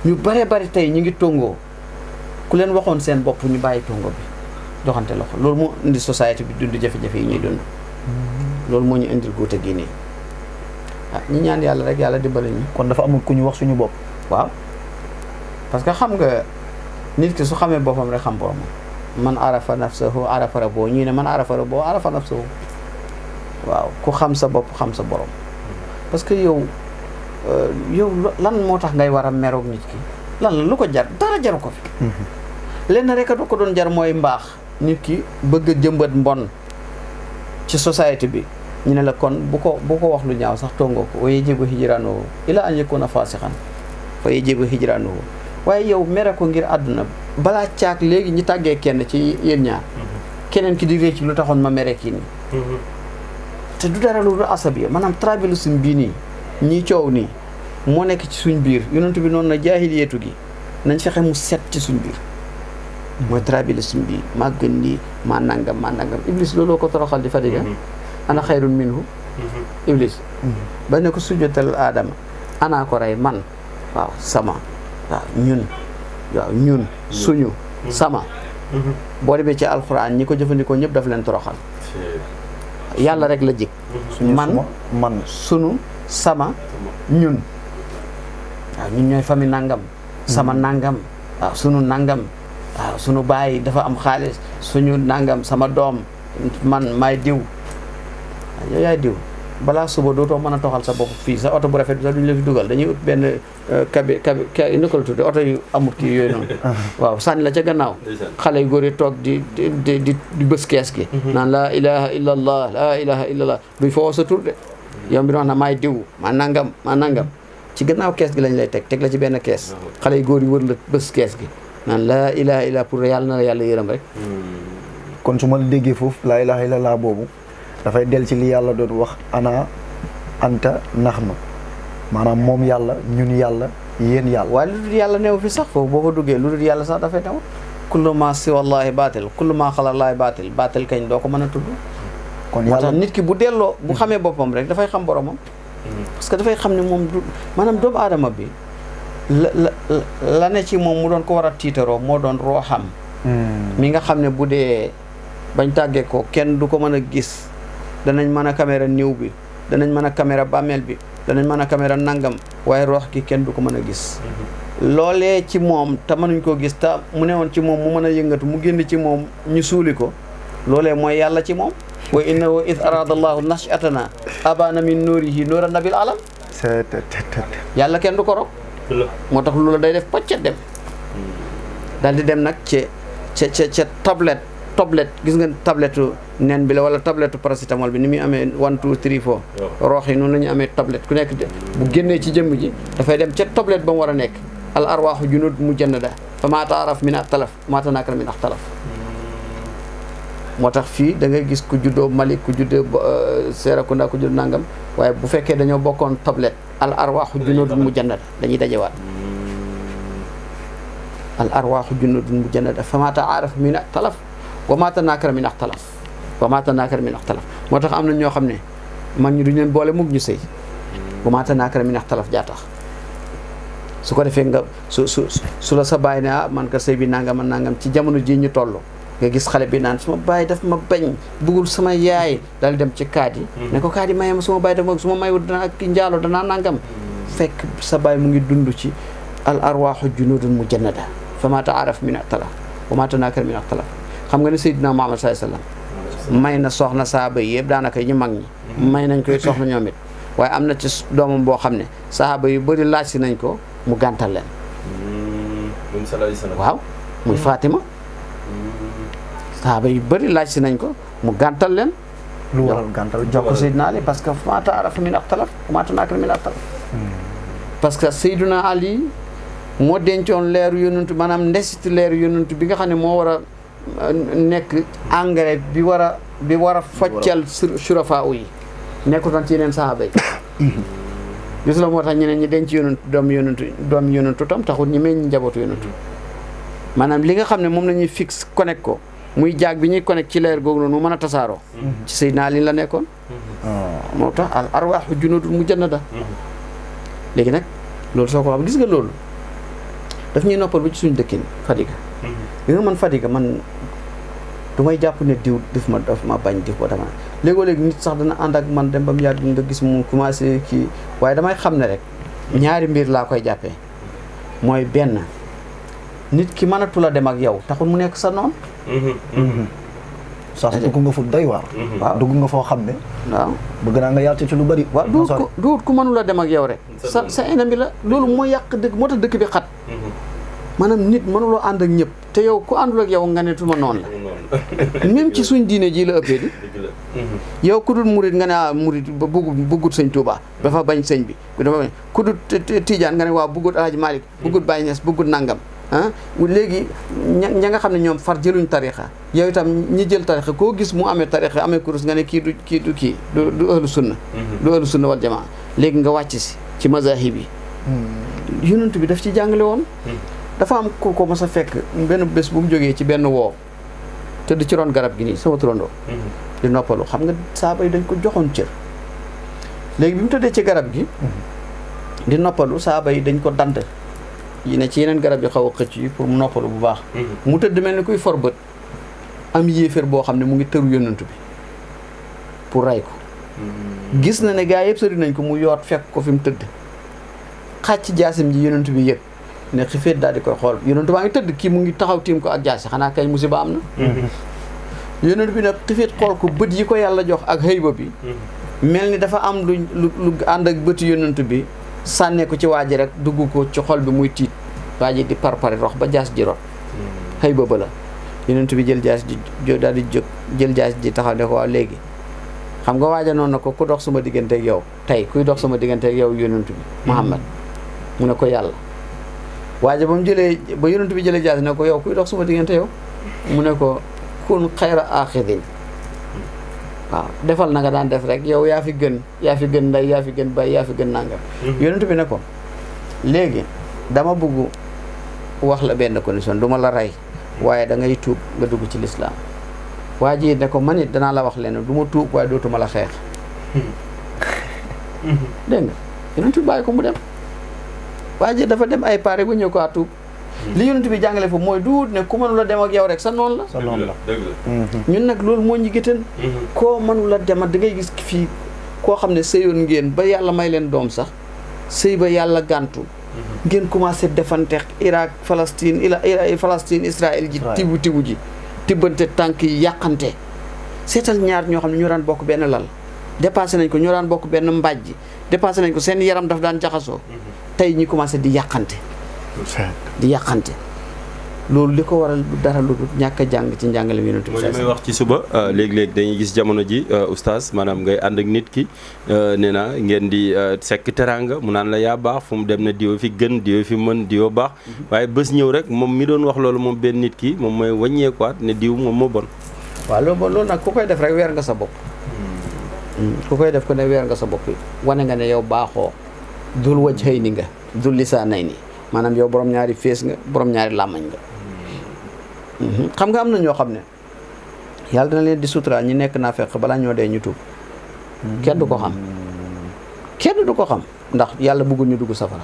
S3: ñu bare bari tey ñu ngi tongoo ku leen waxoon seen bopp ñu bàyyi tongo bi joxante loxo loolu moo indi société bi dund jafe-jafe yi ñuy dund loolu moo ñu indil guute gi nii ñi ñaan yàlla rek yàlla dimbali ñu
S2: kon dafa amul ku ñu wax suñu bopp
S3: waaw parce que xam nga nit ki su xamee boppam rek xam borom man arafa nafsahu arafa rabbo ñii ne man arafa rabbo arafa nafsahu waaw ku xam sa bopp xam sa borom parce que yow lan moo tax ngay war a meroog nit ki lan la lu ko jar dara jaru ko fi lenn rek a du ko doon jar mooy mbaax nit ki bëgg a jëmbat mbon ci société bi ñu ne la kon bu ko wax lu ñaaw sax tongoo ko wa yajibu hijraanuhu ila an yakuna faasixan fa yajibu hijraanuhu waaye yow mere ko ngir àdduna balaa caag léegi ñi tàggee kenn ci yéen ñaar keneen ki di récc lu taxoon ma mere kii nii te du dara lu asabiya maanaam tribalisme bii nii ñii coow nii moo nekk ci suñ biir yonent bi noonu na jaahiliyeetu gi nañ fexe mu set ci suñ biir mooy tribalisme bi maa gën lii maa nangam Iblis looloo ko toroxal di fadiga ana xayrun minhu Iblis ba ne ko sujjotal aadama ana ko rey man waaw sama waaw ñun suñu sama boo demee ci alxuraan ñi ko jëfandikoo ñëpp daf leen toroxal yàlla rek la jik man sunu sama ñun waaw ñun ñooy famille nangam sama nangam waaw sunu nangam waaw sunu baay dafa am xaalis suñu nangam sama doom man maay diw waaw yow yaay diw balaa suba dootoo mën a toxal sa bopp fii sa oto bu rafet bi sax duñu la fi dugal dañuy ut benn kabi nu ko la tudde oto yu amut kii yooyu noonu waaw sànni la ca gannaaw xale yu góor yi toog di bës kees gi naan laa ilaha illa allah laa ilaha illa allah duñ fa woo sa tur de yow bi wax na maay diw maa nangam ci gannaaw kees gi lañ lay teg la ci benn kees xale yu góor yi wër la bës kees gi naan laa ilaha illa pour yàlla na la yàlla yërëm rek
S2: kon su ma la déggee foofu laa ilaha illa allah boobu dafay del ci li yàlla doon wax ana anta nahnu maanaam moom yàlla ñun yàlla yéen yàlla
S3: waaye lu dul yàlla neew fi sax foofu boo ko duggee lu dul yàlla sax dafay new kullu ma siwallaahi baatil kullu ma xalallaahi baatil kañ doo ko mën a tudd kon yàlla moo tax nit ki bu delloo bu xamee boppam rek dafay xam boromam parce que dafay xam ne moom du maanaam doomu aadama bi la ne ci moom mu doon ko war a tiitaroo moo doon rooxam mi nga xam ne bu dee bañ tàggee ko kenn du ko mën a gis danañ mën a caméra niw bi danañ mën a caméra bàmmeel bi danañ mën a caméra nangam waaye roox gi kenn du ko mën a gis loolee ci moom te mënuñ koo gis te mu newoon ci moom mu mën a yëngatu mu génn ci moom ñu suuli ko loolee mooy yàlla ci moom wa innahu id arada allahu nashatana abana min nuurihi nuura nabil alam yàlla kenn du ko rog moo tax loola day def poccet dem daal di dem nag ca tablette tablette gis nga tablette nen bi la wala tablette paracétamol bi ni muy amee 1 2 3 4 roox yi noonu la ñu amee tablette ku nekk bu génnee ci jëmm ji dafay dem ca tablette ba mu war a nekk al arwaaxu junud mujannada fa maa taaraf min axtalaf maa tanaakara min axtalaf moo tax fii da ngay gis ku juddoo Mali ku juddoo Serekunda ku juddoo nangam waaye bu fekkee dañoo bokkoon tablette al arwaaxu junudun mujannada dañuy dajewaat al arwaaxu junudun mujannada fa maa taaraf min axtalaf wa maa tanaakara min axtalaf wa maa tanaakara min axtalaf moo tax am na ñoo xam ne mag ñi duñ leen boole mukk ñu sëy wa maa tanaakara min axtalaf jaa tax su ko defee nga su la sa bàyyi ne man ka sëy bi nangam nangam ci jamono ji ñu toll nga gis xale bi naan suma bàyyi daf ma bañ bëggul sama yaay daal dem ci kaat yi ne ko kaat yi maye ma suma bàyyi daf ma suma mayu danaa ki njaalo danaa nangam fekk sa bàyyi mu ngi dund ci al arwaaxu junudun mujannada fa maa taaraf min axtalaf wa maa tanaakara min axtalaf xam nga ne Seydina Muhammad sallallahu alayhi wasallam may na soxna saaba yi yëpp daanaka ñu mag ñi may nañ koy soxna ñoom it waaye am na ci doomam boo xam ne saaba yu bëri laaj si nañ ko mu gàntal leen waaw muy Fatima saaba yu bëri laaj si nañ ko mu gàntal leen
S2: lu waral gàntal
S3: jox ko Seydina Ali parce que maa taarafa min axtalaf maa tanaakara min axtalaf parce que Seydina Ali moo dencoon leeru yonantu maanaam ndesitu leeru yonantu bi nga xam ne moo war a nekk engrais bi war a foccal surafa yi nekkutoon ci yeneen saaba yi gis la moo tax ñeneen ñi denc yonantu doom yonantu tam taxul ñi meññ njabootu yonantu maanaam li nga xam ne moom la ñuy fixe connect ko muy jaag bi ñuy connect ci leer googu noonu mu mën a tasaaroo ci Seydina Ali la nekkoon moo tax al arwaaxu junudun mujannada léegi nag loolu soo ko xam gis nga loolu daf ñuy noppal ba ci suñu dëkkin Fadiga li nga man Fadiga man du may jàpp ne diw daf ma bañ diw ko dama léegoo-léegi nit sax dana ànd ak man dem ba mu yàgg nga gis mu commencé kii waaye damay xam ne rek ñaari mbir laa koy jàppee mooy benn nit ki mënatu la dem ak yow taxul mu nekk sa noon
S2: sax dugg nga fu doy waar waaw dugg nga foo xam ne
S3: waaw
S2: bëgg naa nga yàlla ci lu bari
S3: waaw duut ku mënu la dem ak yow rek sa ennemi la loolu moo yàq dëkk moo tax dëkk bi xat maanaam nit mënuloo ànd ak ñëpp te yow ku àndul ak yow nga ne tuma noonu la même ci suñ diine ji la ëppee di yow ku dul murit nga ne murit ba bëggut sëñ Touba dafa bañ sëñ bi dafa bañ ku dul Tijaan nga ne waaw bëggut Alaaji Malik bëggut Baye Niass bëggut nangam léegi ña nga xam ne ñoom far jëluñ tarixa yow itam ñi jël tarixa koo gis mu amee tarixa amee kurus nga ne du ahlu sunna du ahlu sunna wal jamaa léegi nga wàcc si ci mazahib yi yonent bi daf ci jàngale woon dafa am ko mas a fekk benn bés bu mu jógee ci benn woo tëdd ci ron garab gi nii sama turandoo di noppalu xam nga saaba yi dañ ko joxoon cër léegi bi mu tëddee ci garab gi di noppalu saaba yi dañ ko dant yi ne ci yeneen garab yi xaw a xëcc yi pour mu noppalu bu baax mu tëdd mel ni kuy for bët am yéeféer boo xam ne mu ngi tëru yonent bi pour ray ko gis na ne gaa yëpp sëri nañ ko mu yoot fekk ko fi mu tëdd xàcc jaasim ji yonent bi yëg ne xifeet daal di koy xool yonent baa ngi tëdd kii mu ngi taxaw tiim ko ak jaasi xanaa kay musiba am na yonent bi nag xifeet xool ko bët yi ko yàlla jox ak xëyba bi mel ni dafa am lu ànd ak bëti yonent bi sànnee ko ci waa ji rek dugg ko ci xol bi muy tiit waa ji di parpari rox ba jaas ji rot xëyba ba la yonent bi jël jaas ji daal di jóg jël jaas ji taxaw ne ko waaw léegi xam nga waaja noonu na ko ku dox sama diggante ak yow tey kuy dox sama diggante ak yow yonent bi Muhammad mu ne ko yàlla waaja ba mu jëlee ba yonent bi jëlee jaas ne ko yow kuy dox sama diggante yow mu ne ko kun xayra aaxidin waaw defal na nga daan def rek yow yaa fi gën ndey yaa fi gën bay yaa fi gën nangam yonent bi ne ko léegi dama bëgg wax la benn condition du ma la rey waaye da ngay tuub nga dugg ci lislaam waa ji ne ko man it danaa la wax leen du ma tuub waaye dootuma la xeex dégg nga yonent bi bàyyi ko mu dem waa ji dafa dem ay pare bu ñëw ko tuub li yonent bi jàngale fa mooy duut ne ku mënu la dem ak yow rek sa noonu la ñun nag loolu moo ñu gëtën koo mënu la dem da ngay gis fii koo xam ne sëyoon ngeen ba yàlla may leen doom sax sëy ba yàlla gàntu ngeen commencé defanteex Irak Palestine Palestine Israël ji tibu ji tibbante tànk yi yàqante seetal ñaar ñoo xam ne ñoo daan bokk benn lal dépassé nañ ko ñoo daan bokk benn mbaaj ji dépassé nañ ko seen yaram daf daan jaxasoo tey ñi commencé di yàqante loolu li ko waral dara lu ñàkk a jàng ci njàngale Yonent bi.
S1: mooy li may wax ci suba léeg-léeg dañuy gis jamono ji oustaz maanaam ngay ànd ak nit ki nee na ngeen di sekk teraanga mu naan la yaa baax fu mu dem ne diwo fi gën diwo fi mën diwo baax waaye bés ñëw rek moom mi doon wax loolu moom benn nit ki moom mooy wàññeekuwaat ne diw moom moo bon.
S3: waaw loolu nag ku koy def rek weer nga sa bopp. ku koy def ko ne weer nga sa bopp wane nga ne yow baaxoo dul wajhayni nga dul lisaanayni maanaam yow borom ñaari fees nga borom ñaari làmmañ nga. xam nga am na ñoo xam ne yàlla dina leen di suturaal ñi nekk naa fekk balaa ñoo dee ñu tuub kenn du ko xam kenn du ko xam ndax yàlla bëggul ñu dugg safara.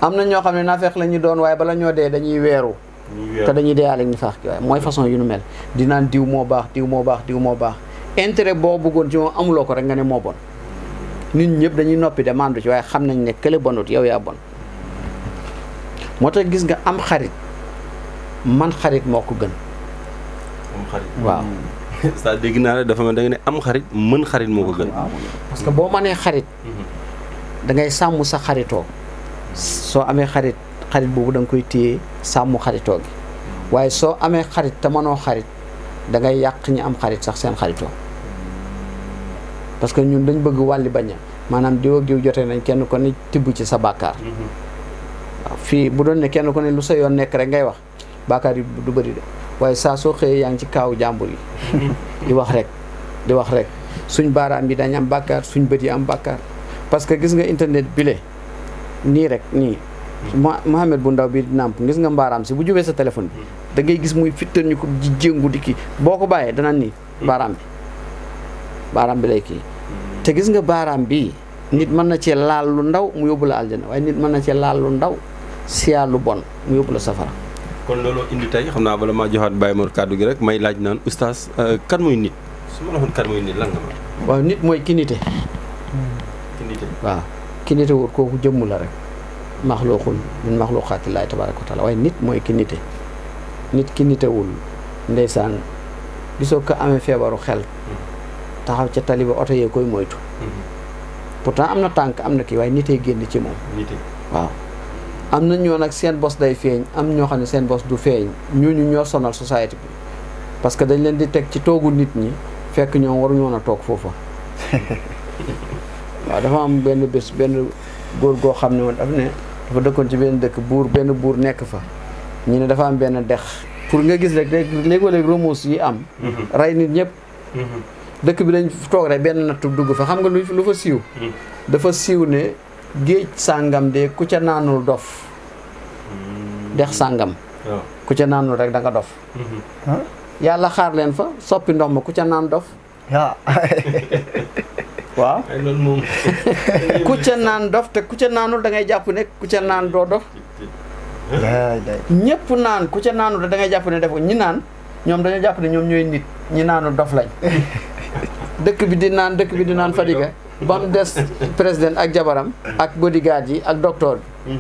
S3: am na ñoo xam ne naa fekk la ñu doon waaye bala ñoo dee dañuy weeru te dañuy deeyaale ak ni faax ki waaye mooy façon yu nu mel di naan diw moo baax diw moo baax diw moo baax intérêt boo bëggoon ci moom amuloo ko rek nga ne moo bon nit ñëpp dañuy noppi de mandu ci waaye xam nañ ne kële bonut yow yaa bon. moo tax gis nga am xarit man xarit moo ko gën.
S1: am xarit
S3: waaw.
S1: ça dégg naa la dafa mel da nga ne am xarit mën xarit moo ko gën.
S3: parce que boo mënee xarit da ngay sàmm sa xaritoo soo amee xarit boobu da nga koy téye sàmm xaritoo gi waaye soo amee xarit te mënoo xarit da ngay yàq ñi am xarit sax seen xaritoo parce que ñun dañ bëgg wàlli baña maanaam diw ak diw jotee nañ kenn ko ne tibb ci sa bàkkaar. waaw fii bu doon ne kenn ko ne lu sa yoon nekk rek ngay wax bàkkaar yi du bëri de waaye saa soo xëyee yaa ngi ci kaaw jàmbur yi di wax rek suñ baaraam yi dañ am bàkkaar suñ bët yi am bàkkaar parce que gis nga internet bile nii rek nii Mohamed bu ndaw bi nàmp gis nga mbaaraam si bu jubee sa téléphone bi da ngay gis muy fittan ñu ko ji jéngu di kii boo ko bàyyee dana nii baaraam bi lay kii te gis nga baaraam bi nit mën na cee laal lu ndaw mu yóbbu la aljana waaye nit mën na cee laal lu ndaw siyaa lu bon mu yóbbu la safara.
S1: kon looloo indi tey xam naa bala maa joxaat Baye Mor kàddu gi rek may laaj naan oustaz kan mooy nit su ma la waxoon kan mooy nit lan nga ma.
S3: waaw nit mooy kinite. waaw kinite wut kooku jëmm la rek maxluuqun min maxluuqaatillaahi tabaaraka wa taala waaye nit mooy kinite nit kinitewul ndeysaan gisoo ko amee feebaru xel taxaw ca tali ba oto yee koy moytu pourtant am na tànk am na kii waaye nitee génn ci moom waaw am na ñoo nag seen bos day feeñ am ñoo xam ne seen bos du feeñ ñooñu ñoo sonal société bi parce que dañ leen di teg ci toogu nit ñi fekk ñoom waruñu woon a toog foofa waaw dafa am benn bés benn góor goo xam ne woon dafa dëkkoon ci benn dëkk benn buur nekk fa ñu ne dafa am benn dex pour nga gis rek léeg-léeg remous yi am rey nit ñëpp dëkk bi dañ toog rek benn nattu dugg fa xam nga lu fa siiw dafa siiw ne géej sàngam de ku ca naanul dof dex sàngam ku ca naanul rek da nga dof yàlla xaar leen fa soppi ndox ma ku ca naan dof waaw ku ca naan dof te ku ca naanul da ngay jàpp ne ku ca naan doo dof ñëpp naan ku ca naanul da ngay jàpp ne def ko ñi naan ñoom dañoo jàpp ne ñoom ñooy nit ñi naanul dof lañ dëkk bi di naan Fadiga ba mu des président ak jabaram ak bodyguard yi ak docteur bi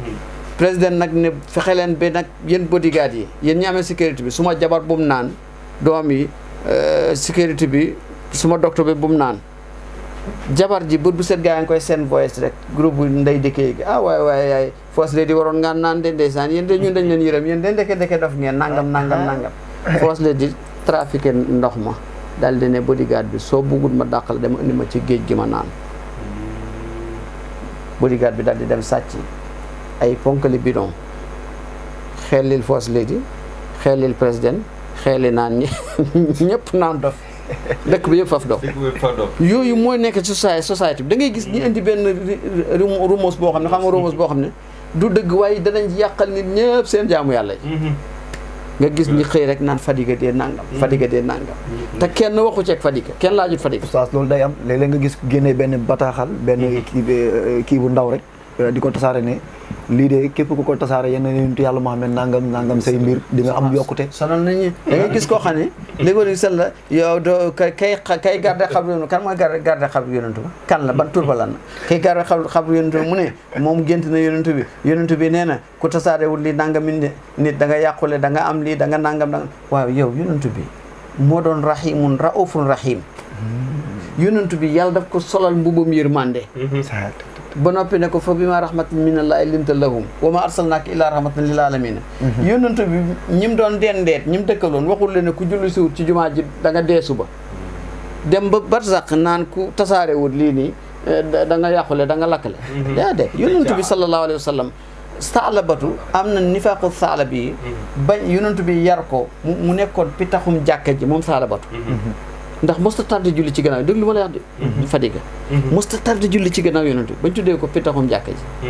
S3: président nag ne fexe leen ba nag yéen bodyguard yi yéen ñi amee sécurité bi suma jabar bu mu naan doom yi sécurité bi suma docteur bi bu mu naan jabar ji bët bu set gaa ngi koy seen voice rek groupe bu ndey dëkkee gi waaye foos lady waroon ngaan naan de ndeysaan yéen de ñun dañ leen yërëm yéen de ndeke dof ngeen nangam foos lady trafiqué ndox ma daal di ne bodyguard bi soo bëggul ma dàqal dama indi ma ci géej gi ma naan bodyguard bi daal di dem sàcc ay ponkali bidon xeelil foos lady xeelil président xeeli naan ñi ñëpp naan dof dëkk bi yëpp faf dof yooyu mooy nekk ci société bi da ngay gis ñu indi benn rumos boo xam ne xam nga rumos boo xam ne du dëgg waaye danañ yàqal nit ñëpp seen jaamu yàlla yi nga gis ñi xëy rek naan Fadiga dee nangam te kenn waxu ceeg Fadiga kenn laajut Fadiga.
S2: oustaz loolu day am léeg-léeg nga gis génnee benn bataaxal benn kii bu ndaw rek di ko tasaare ne lii de képp ku ko tasaare yenn nitu yàlla Muhammad nangam say mbir di nga am yokkute.
S3: sonal nañu da ngay gis koo xam ne léegi sel la yow doo kay garde xabru yonent kan mooy garde xabru yonent ba kan la ban tur ba lan na kay garde xabru yonent mu ne moom gént na yonent bi nee na ku tasaarewul lii nangam nit da nga yàqule da nga am lii da nga nangam waaw yow yonent bi moo doon rahimun raufun rahim yonent bi yàlla daf ko solal mbubam yërmande ba noppi ne ko fa bi ma rahmatin minallahi linta lahum wa ma arsalnaaka illaa rahmatan lil aalamiina yonent bi ñim doon dendeet ñim dëkkaloon waxul leen ne ku julli siwut ci jumaa ji da nga dee suba dem ba barzaq naan ku tasaarewut lii nii da nga yàqule da nga lakkale déedéet yonent bi sallallahu alayhi wa sallam saalabatu am na nifaaqu saalabi yi bañ yonent bi yar ko mu nekkoon pitaxum jàkka ji moom saalabatu ndax mosta tarde julli ci gannaaw dégg lu ma lay wax de fadiga mosta tarde julli ci gannaaw yonent bi bañ tuddee ko pitaxum jàkka ji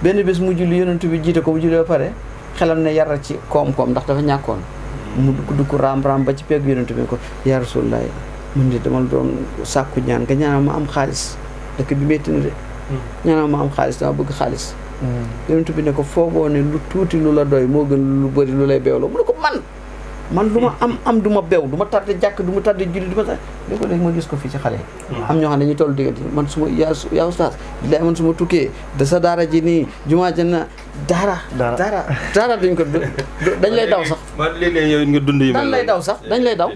S3: benn bés mu julli yonent bi jiite ko mu julli ba pare xelam ne yar ci koom-koom ndax dafa ñàkkoon mu dugg raam ba ci pegg yonent bi ko yaa Rasulullah mun de dama doon sàkku ñaan nga ñaanal ma am xaalis dëkk bi métti na de ñaanal ma am xaalis dama bëgg xaalis yonent bi ne ko foogoo ne lu tuuti lu la doy moo gën lu bëri lu lay beewloo mu ne ko man du ma am du ma bew du ma tarde jàkk du ma tarde julli du ma tarde léegi ma gis ko fii ci xale am ñoo xam ne dañuy toll diggante man su ma yaa ustaas bilaay man su ma tukkee da sa daara ji nii jumaa ja na daara duñ ko dañ lay daw sax
S1: léeg-léeg yow nga dund yi
S3: dañ lay daw sax dañ lay daw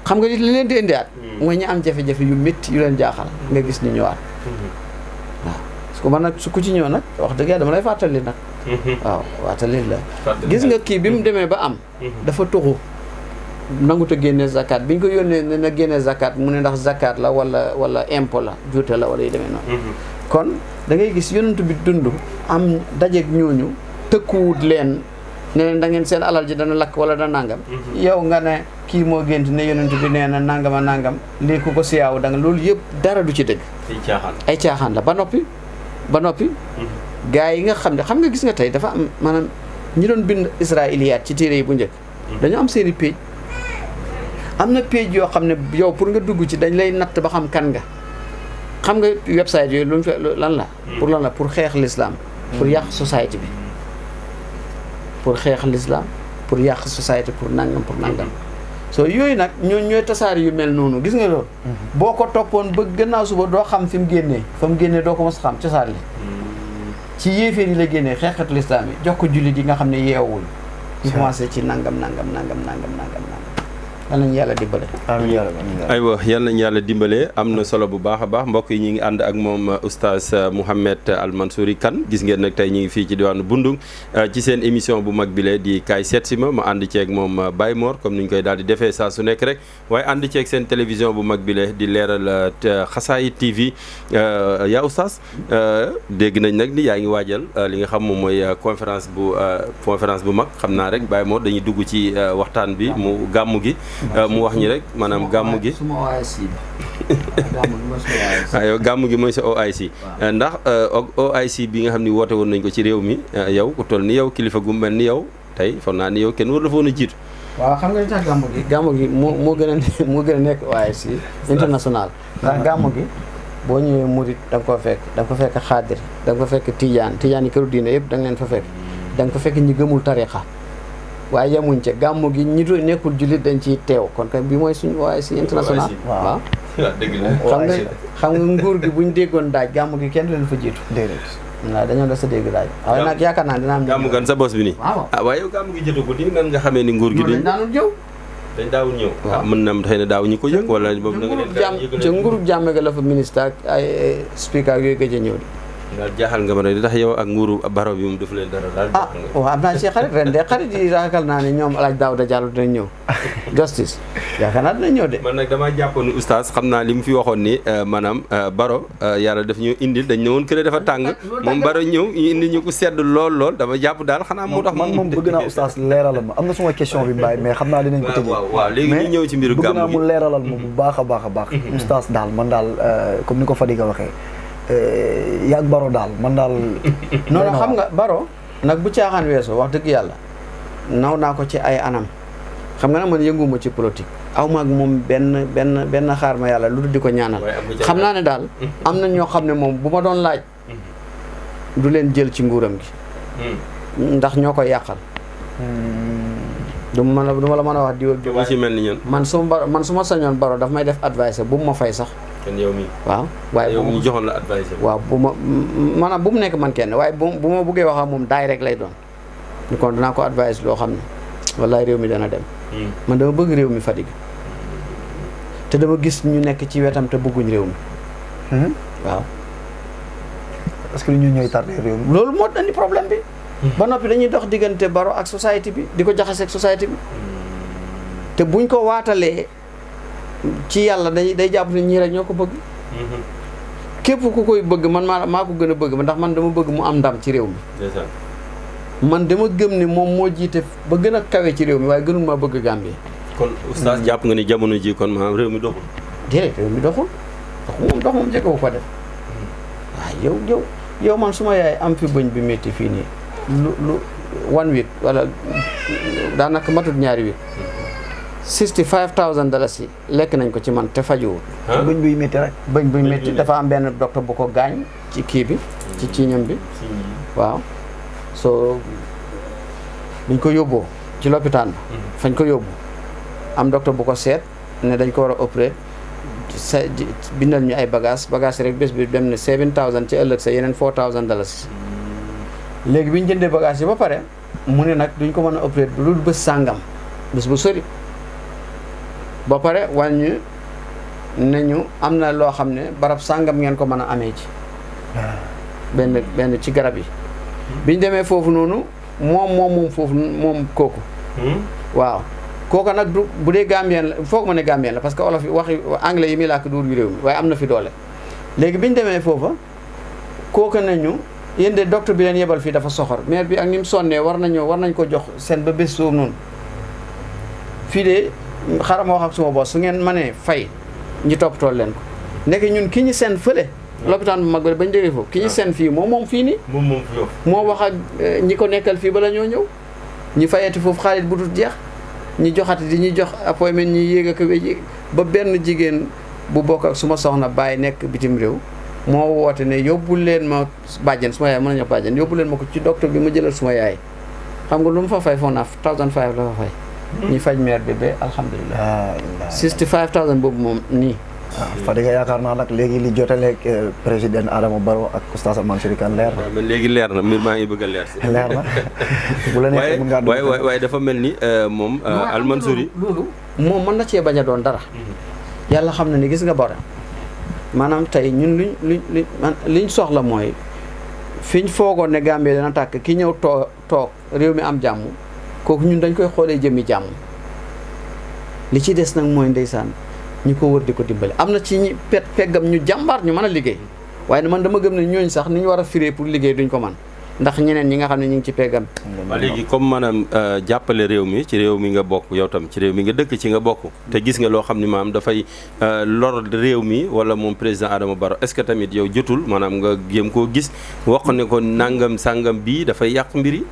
S3: xam nga li leen di indiwaat mooy ñu am jafe-jafe yu métti yu leen jaaxal nga gis ni ñëwaat waaw parce que man nag su ku ci ñëw nag wax dëgg yàlla dama lay fàttali nag waaw fàttali la gis nga kii bi mu demee ba am dafa tuxu nangut a génne zakat bi ñu ko yónnee ne na génne zakat mu ne ndax zakat la wala impôt la juute la wala yu demee noonu kon da ngay gis yonent bi dund am dajeeg ñooñu tëkkuwut leen ne leen da ngeen seen alal ji dana lakk wala dana nangam yow nga ne kii moo gént ne yonent bi nee na nangama nangam lii ku ko siyaaw da nga loolu yëpp dara du ci dëgg ay caaxaan la ba noppi gaa yi nga xam nga gis nga tey dafa am maanaam ñi doon bind israiliyaat ci téere yi bu njëkk dañoo am seeni page am na page yoo xam ne yow pour nga dugg ci dañ lay natt ba xam kan nga xam nga website yooyu lu mu lan la pour lan la pour xeex l'islam pour yàq société bi pour xeex l'islam pour yàq société pour nangam soo yooyu nag ñooy tasaari yu mel noonu gis nga loolu boo ko toppoon ba gannaaw suba doo xam fi mu génnee doo ko mos xam cosaan li ci yéeféer yi la génnee xeexatu lislaam yi jox ko jullit yi nga xam ne yeewul ñu commencé ci nangam yal nañu yàlla dimbale
S1: aywa yal nañu yàlla dimbale am na solo bu baax a baax mbokk yi ñu ngi ànd ak moom oustaz Mouhamed Al Mansouri Kane gis ngeen nag tey ñu ngi fii ci diwaanu Bundung ci seen émission bu mag bile di kaay seet si ma ànd ceeg moom Baye Mor comme ni ñu koy daal di defee saa su nekk rek waaye ànd ceeg seen télévision bu mag bile di leeral Xasaayid TV yaa oustaz dégg nañ nag ni yaa ngi waajal li nga xam moom mooy conférence bu mag xam naa rek Baye Mor dañuy dugg ci waxtaan bi mu gàmmu gi mu wax ñi rek maanaam gàmmu gi yow gàmmu gi mooy sa OIC ndax OIC bi nga xam ni woote woon nañ ko ci réew mi yow ku toll ni yow kilifa gu mel ni yow tey foog naa ni yow kenn war la fa woon a jiitu
S3: waaw xam nga li tax gàmmu gi moo gën a nekk OIC international ndax gàmmu gi boo ñëwee murit da nga ko fekk xaadir da nga ko fekk tijaan yi këru diine yëpp da nga leen fa fekk da nga ko fekk ñi gëmul tarixa waaye yemuñ ca gàmmu gi ñi doon nekkul jullit dañ ciy teew kon kay bi mooy suñu OIC international waaw xam nga nguur gi buñ déggoon daaj gàmmu gi kenn du leen fa jiitu waaw dañoo def sa dégg daaj waaye nag yaakaar naa dina am
S1: gàmmu gan sa bos bi nii waaye yow gàmmu gi jotagul nii nan nga xamee ni nguur gi
S3: dañ daanul ñëw
S1: dañ daawul ñëw mën na xëy na daaw ñu ko yëg wala boobu na nga leen
S3: ca nguurub jàmme ga la fa ministre ak ay speaker yooyu gëj a ñëw
S1: daal jaaxal nga ma rek di tax yow ak nguuru baro bi moom daf leen dara daal
S3: waaw am naa ci xarit ren de xarit yi raakal naa ne ñoom alaaj Daouda Diallo dinañ ñëw justice yaakaar naa dinañ ñëw de
S1: man nag damaa jàppoon ni oustaz xam naa li mu fi waxoon ni maanaam baro yàlla daf ñu indil dañ ne woon kële dafa tàng moom baro ñëw ñu indi ñu ko sedd lool dama jàpp daal xanaa moo tax
S2: man moom bëgg naa oustaz leeralal ma am na suma question bi Mbaye mais xam naa dinañ ko tëjee
S1: waaw léegi ñu ñëw ci mbiru gàmmu gi
S2: bëgg naa mu leeralal ma bu baax a baax oustaz daal man daal comme ni ko Fadiga waxee yaag baro daal man daal
S3: noonu xam nga baro nag bu caaxaan weesoo wax dëgg yàlla naw naa ko ci ay anam xam nga nag man yënguma ci politique aw ma ak moom benn xaar ma yàlla lu dul di ko ñaanal xam naa ne daal am na ñoo xam ne moom bu ma doon laaj du leen jël ci nguuram gi ndax ñoo koy yàqal du ma la mën a wax diw
S1: ci mel ni ñun
S3: man su ma sañoon baro daf may def advice bu mu ma fay sax
S1: yow mi
S3: waaw waaye
S1: yow ñu joxoon la advice
S3: waaw maanaam bu mu nekk man kenn waaye bu ma buggee wax ak moom daay rek lay doon ni kon dinaa ko advice loo xam ne wallaay réew mi dana dem man dama bëgg réew mi Fadiga te dama gis ñu nekk ci wetam te bëgguñ réew mi waaw
S2: parce que ñu ñooy tardé réew mi.
S3: loolu moo andi problème bi ba noppi dañuy dox diggante Barrow ak société bi di ko jaxase ak société bi te buñ ko waatalee ci yàlla day jàpp ne ñii rek ñoo ko bëgg képp ku koy bëgg man maa ko gën a bëgg ndax man dama bëgg mu am ndam ci réew mi man dama gëm ne moom moo jiite ba gën a kawe ci réew mi waaye gënul maa bëgg Gambie.
S1: kon oustaz jàpp nga ni jamono ji kon maanaam réew mi doxul.
S3: déedéet réew mi doxul dox moom jëkk ko def waaw yow man suma yaay am fi bëñ bi métti fii nii lu 1 week wala daanaka matut ñaari week $65,000 yi lekk nañ ko ci man te fajuwul.
S2: bëñ buy métti rek.
S3: bëñ buy métti dafa am benn docteur bu ko gaañ ci kii bi ci ciiñam bi waaw soo buñ ko yóbboo ci lopitaan ba fañ ko yóbbu am docteur bu ko seet ne dañ ko war a opérer sa bindal ñu ay bagage rek bés bi dem ne $7,000 ci ëllëg sa yeneen $4,000 léegi bi ñu jëndee bagage yi ba pare mu ne nag duñ ko mën a opérer lu bés sàngam bés bu sori ba pare wàññi ne ñu am na loo xam ne barab sàngam ngeen ko mën a amee ci benn ci garab yi biñ demee foofu noonu moom foofu moom kooku waaw kooku nag du bu dee Gambien la foog ma ne Gambien la parce que olof yi waxi anglais yi muy làkk duur yu réew mi waaye am na fi doole léegi biñ demee foofa kooku nañu yéen de docteur bi leen yebal fii dafa soxor maire bi ak ni mu sonnee war nañ ko jox seen ba bés soobu noonu fii de xaaral ma wax ak suma boss su ngeen mënee fay ñi toppatoo leen ko nekk ñun ki ñu seen fële lopitaan bu mag ba bañ jógee foofu ki ñu seen fii moom fii nii moo wax ak ñi ko nekkal fii bala ñoo ñëw ñu fayati foofu xaalis bu dul jeex ñi joxati di ñuy jox appointment ñi yéeg ak wéji ba benn jigéen bu bokk ak suma soxna bàyyi nekk bitim réew moo woote ne yóbbu leen ma bàjjen suma yaay mën nañu wax bàjjen yóbbu leen ma ko ci docteur bi ma jëlal suma yaay xam nga lu mu fa fay foog naa $1,500 la fa fay ñu faj meer bi ba alhamdulilah 65,000 boobu moom nii
S2: waaw Fadiga yaakaar naa nag léegi li jotaleeg président Adama Barrow ak oustaz Mansour Kane leer na.
S1: waaw léegi leer na mbir maa ngi bëgg a leer si.
S2: leer na bu la neexee mën ngaa dugg
S1: waaye dafa mel ni moom Al Mansour yi
S3: loolu moom mën na cee bañ a doon dara yàlla xam na ni gis nga Barrow maanaam tey ñun liñ soxla mooy fiñ foogoon ne Gambie dana tàkk ki ñëw toog réew mi am jàmm kooku ñun dañ koy xoolee jëmmi jàmm li ci des nag mooy ndeysaan ñi ko wër di ko dimbale am na ci ñi peggam ñu jàmbaar ñu mën a liggéey waaye man dama gëm ne ñooñ sax ni ñu war a firee pour liggéey duñ ko man ndax ñeneen ñi nga xam ne ñu ngi ci peggam
S1: waaw léegi comme maanaam jàppale réew mi ci réew mi nga bokk yow tam ci réew mi nga dëkk ci nga bokk te gis nga loo xam ne maanaam dafay lor réew mi wala moom président Adama Barrow est-ce que tamit yow jotul maanaam nga jéem koo gis wax ne ko nangam sàngam bii dafay yàq mbir yi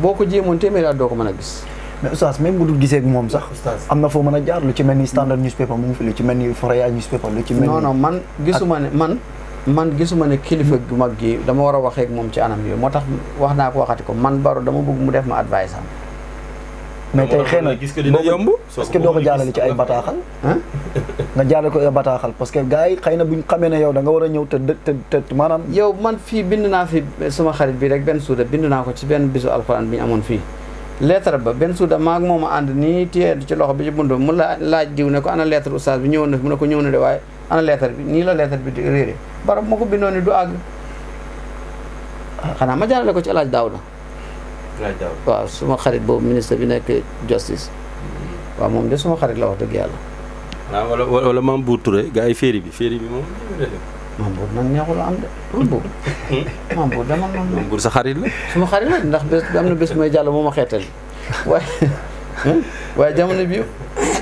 S3: boo ko jéemoon téeméer at doo ko mën a gis
S2: mais oustaz même bu dul gisee ak moom sax am na foo mën a jaar lu ci mel ni Standard newspaper mu ngi fi lu ci mel ni Foroyaa newspaper lu ci mel ni
S3: non man gisuma ne kilifa gu mag gi dama war a waxee ak moom ci anam yooyu moo tax wax naa ko waxati ko man Barrow dama bëgg mu def ma advice am
S2: mais tey xëy na
S1: gis ko dina yomb
S2: parce que doo ko jàllale ci ay bataaxal nga jàllale ko ay bataaxal parce que gars yi xëy na buñ xamee ne yow da nga war a ñëw te maanaam
S3: yow man fii bind naa fi sama xarit bi rek benn suuda bind naa ko ci benn bisu alxuraan bi ñu amoon fii lettre ba benn suuda maag moom a ànd nii téye ci loxo bi ci buntu mu laaj diw ne ko ana lettre oustaz bi ñëwoon na fi mu ne ko ñëw na de waaye ana lettre bi nii la lettre bi di réeré Barrow moo ko bindoon ni du àgg xanaa ma jaarale ko ci El Hadj Daouda waaw suma xarit boobu ministre bi nekk justice waaw moom de suma xarit la wax dëgg yàlla
S1: waaw wala Mame Bour Touré gars yi féeri bi moom
S3: Mame Bour nag neexul am de Mame Bour dama
S1: Mame Bour sa xarit la
S3: suma xarit la ndax bés am na bés mooy jàll moo ma xeetali waaye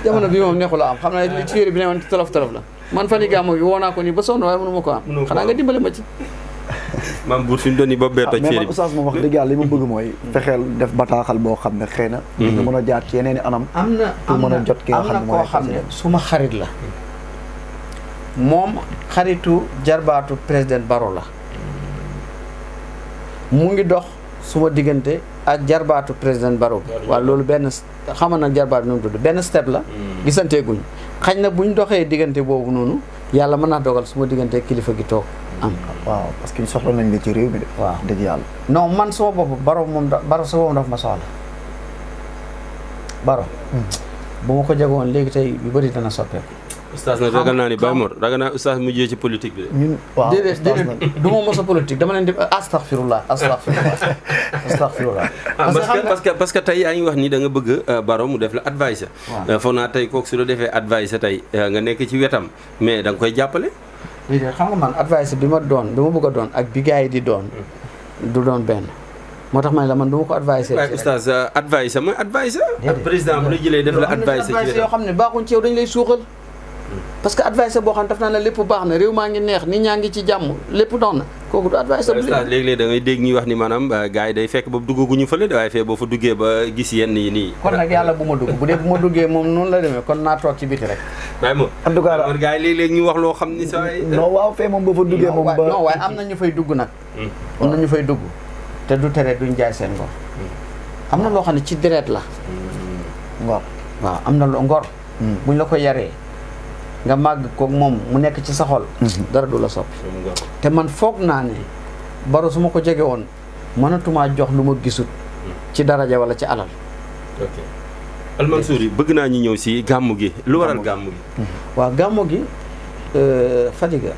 S3: jamono bi moom neexul am xam naa li ci féeri bi ne woon tolof la man fan yi gàmmu gi woo naa ko nii ba sonn waaye mënu ma ko am xanaa nga dimbale ma ci
S1: Mame Bour fi mu doon nii ba bee toj féeri bi
S2: mais man oustaz moom wax dëgg yàlla li ma bëgg mooy fexeel def bataaxal boo xam ne xëy na nga mën a jaar ci yeneen i anam pour mën a jot ki nga xam ne
S3: koo xam ne suma xarit la moom xaritu jarbaatu président Barrow la mu ngi dox suma diggante ak jarbaatu président Barrow bi waaw loolu benn xamal nag jarbaat bi nu mu tudd benn step la gisanteeguñ xañ na buñ doxee diggante boobu noonu yàlla mën naa dogal suma diggante kilifa gi toog am
S2: waaw parce que soxla nañ la ci réew mi de
S3: waaw
S2: dëgg yàlla
S3: non man sama bopp Barrow sa boobu daf ma soxla Barrow bu ma ko jegoon léegi tey yu bëri dana soppeeku
S1: oustaz nag ragal naa ni Baye Mor ragal naa oustaz mujjee ci politique bi de.
S2: ñun waaw
S4: déedéet du ma mos a politique dama leen di astaghfirullah.
S1: parce que tey yaa ngi wax ni da nga bëgg Baro mu def la advice.
S4: waaw
S1: foog naa tey kooku su la defee advice tey nga nekk ci wetam mais da nga koy jàppale.
S4: déedéet xam nga man advice bi ma bëgg a doon ak bi gars yi di doon du doon benn moo tax ma ne la man du ma ko advice.
S1: waaye oustaz advice mooy advice. ak président bu la jëlee def la advice ci
S4: yoo xam ne baaxuñ ci yow dañ lay suuxal. parce que advice boo xam ne daf naa la lépp baax na réew maa ngi neex nit ñaa ngi ci jàmm lépp dox na kooku du advice.
S1: léeg-léeg da ngay dégg ñuy wax ni maanaam gars yi day fekk ba duggaguñu fële de waaye fee boo fa duggee ba gis yenn yi nii.
S4: kon nag yàlla bu ma dugg bu dee bu ma duggee moom noonu la demee kon naa toog ci biti rek.
S1: waaye moom
S2: en tout cas
S1: gars yi léeg-léeg ñu wax loo xam ni saa yi.
S2: non waaw fee moom ba fa duggee moom ba
S4: non waaye am na ñu fay dugg nag. am na ñu fay dugg te du tere duñ jaay seen ngor. am na loo xam ne ci deret la.
S2: ngor
S4: waaw am na loo ngor. buñ la ko yaree nga màgg ko moom mu nekk ci sa xol. dara du la soppi. te man foog naa ne Baro su ma ko jege woon mënatumaa jox lu ma gisut ci daraja wala ci alal.
S1: ok Almansour yi bëgg naa ñu ñëw si gàmmu gi lu waral gàmmu gi.
S4: waaw gàmmu gi Fadiga.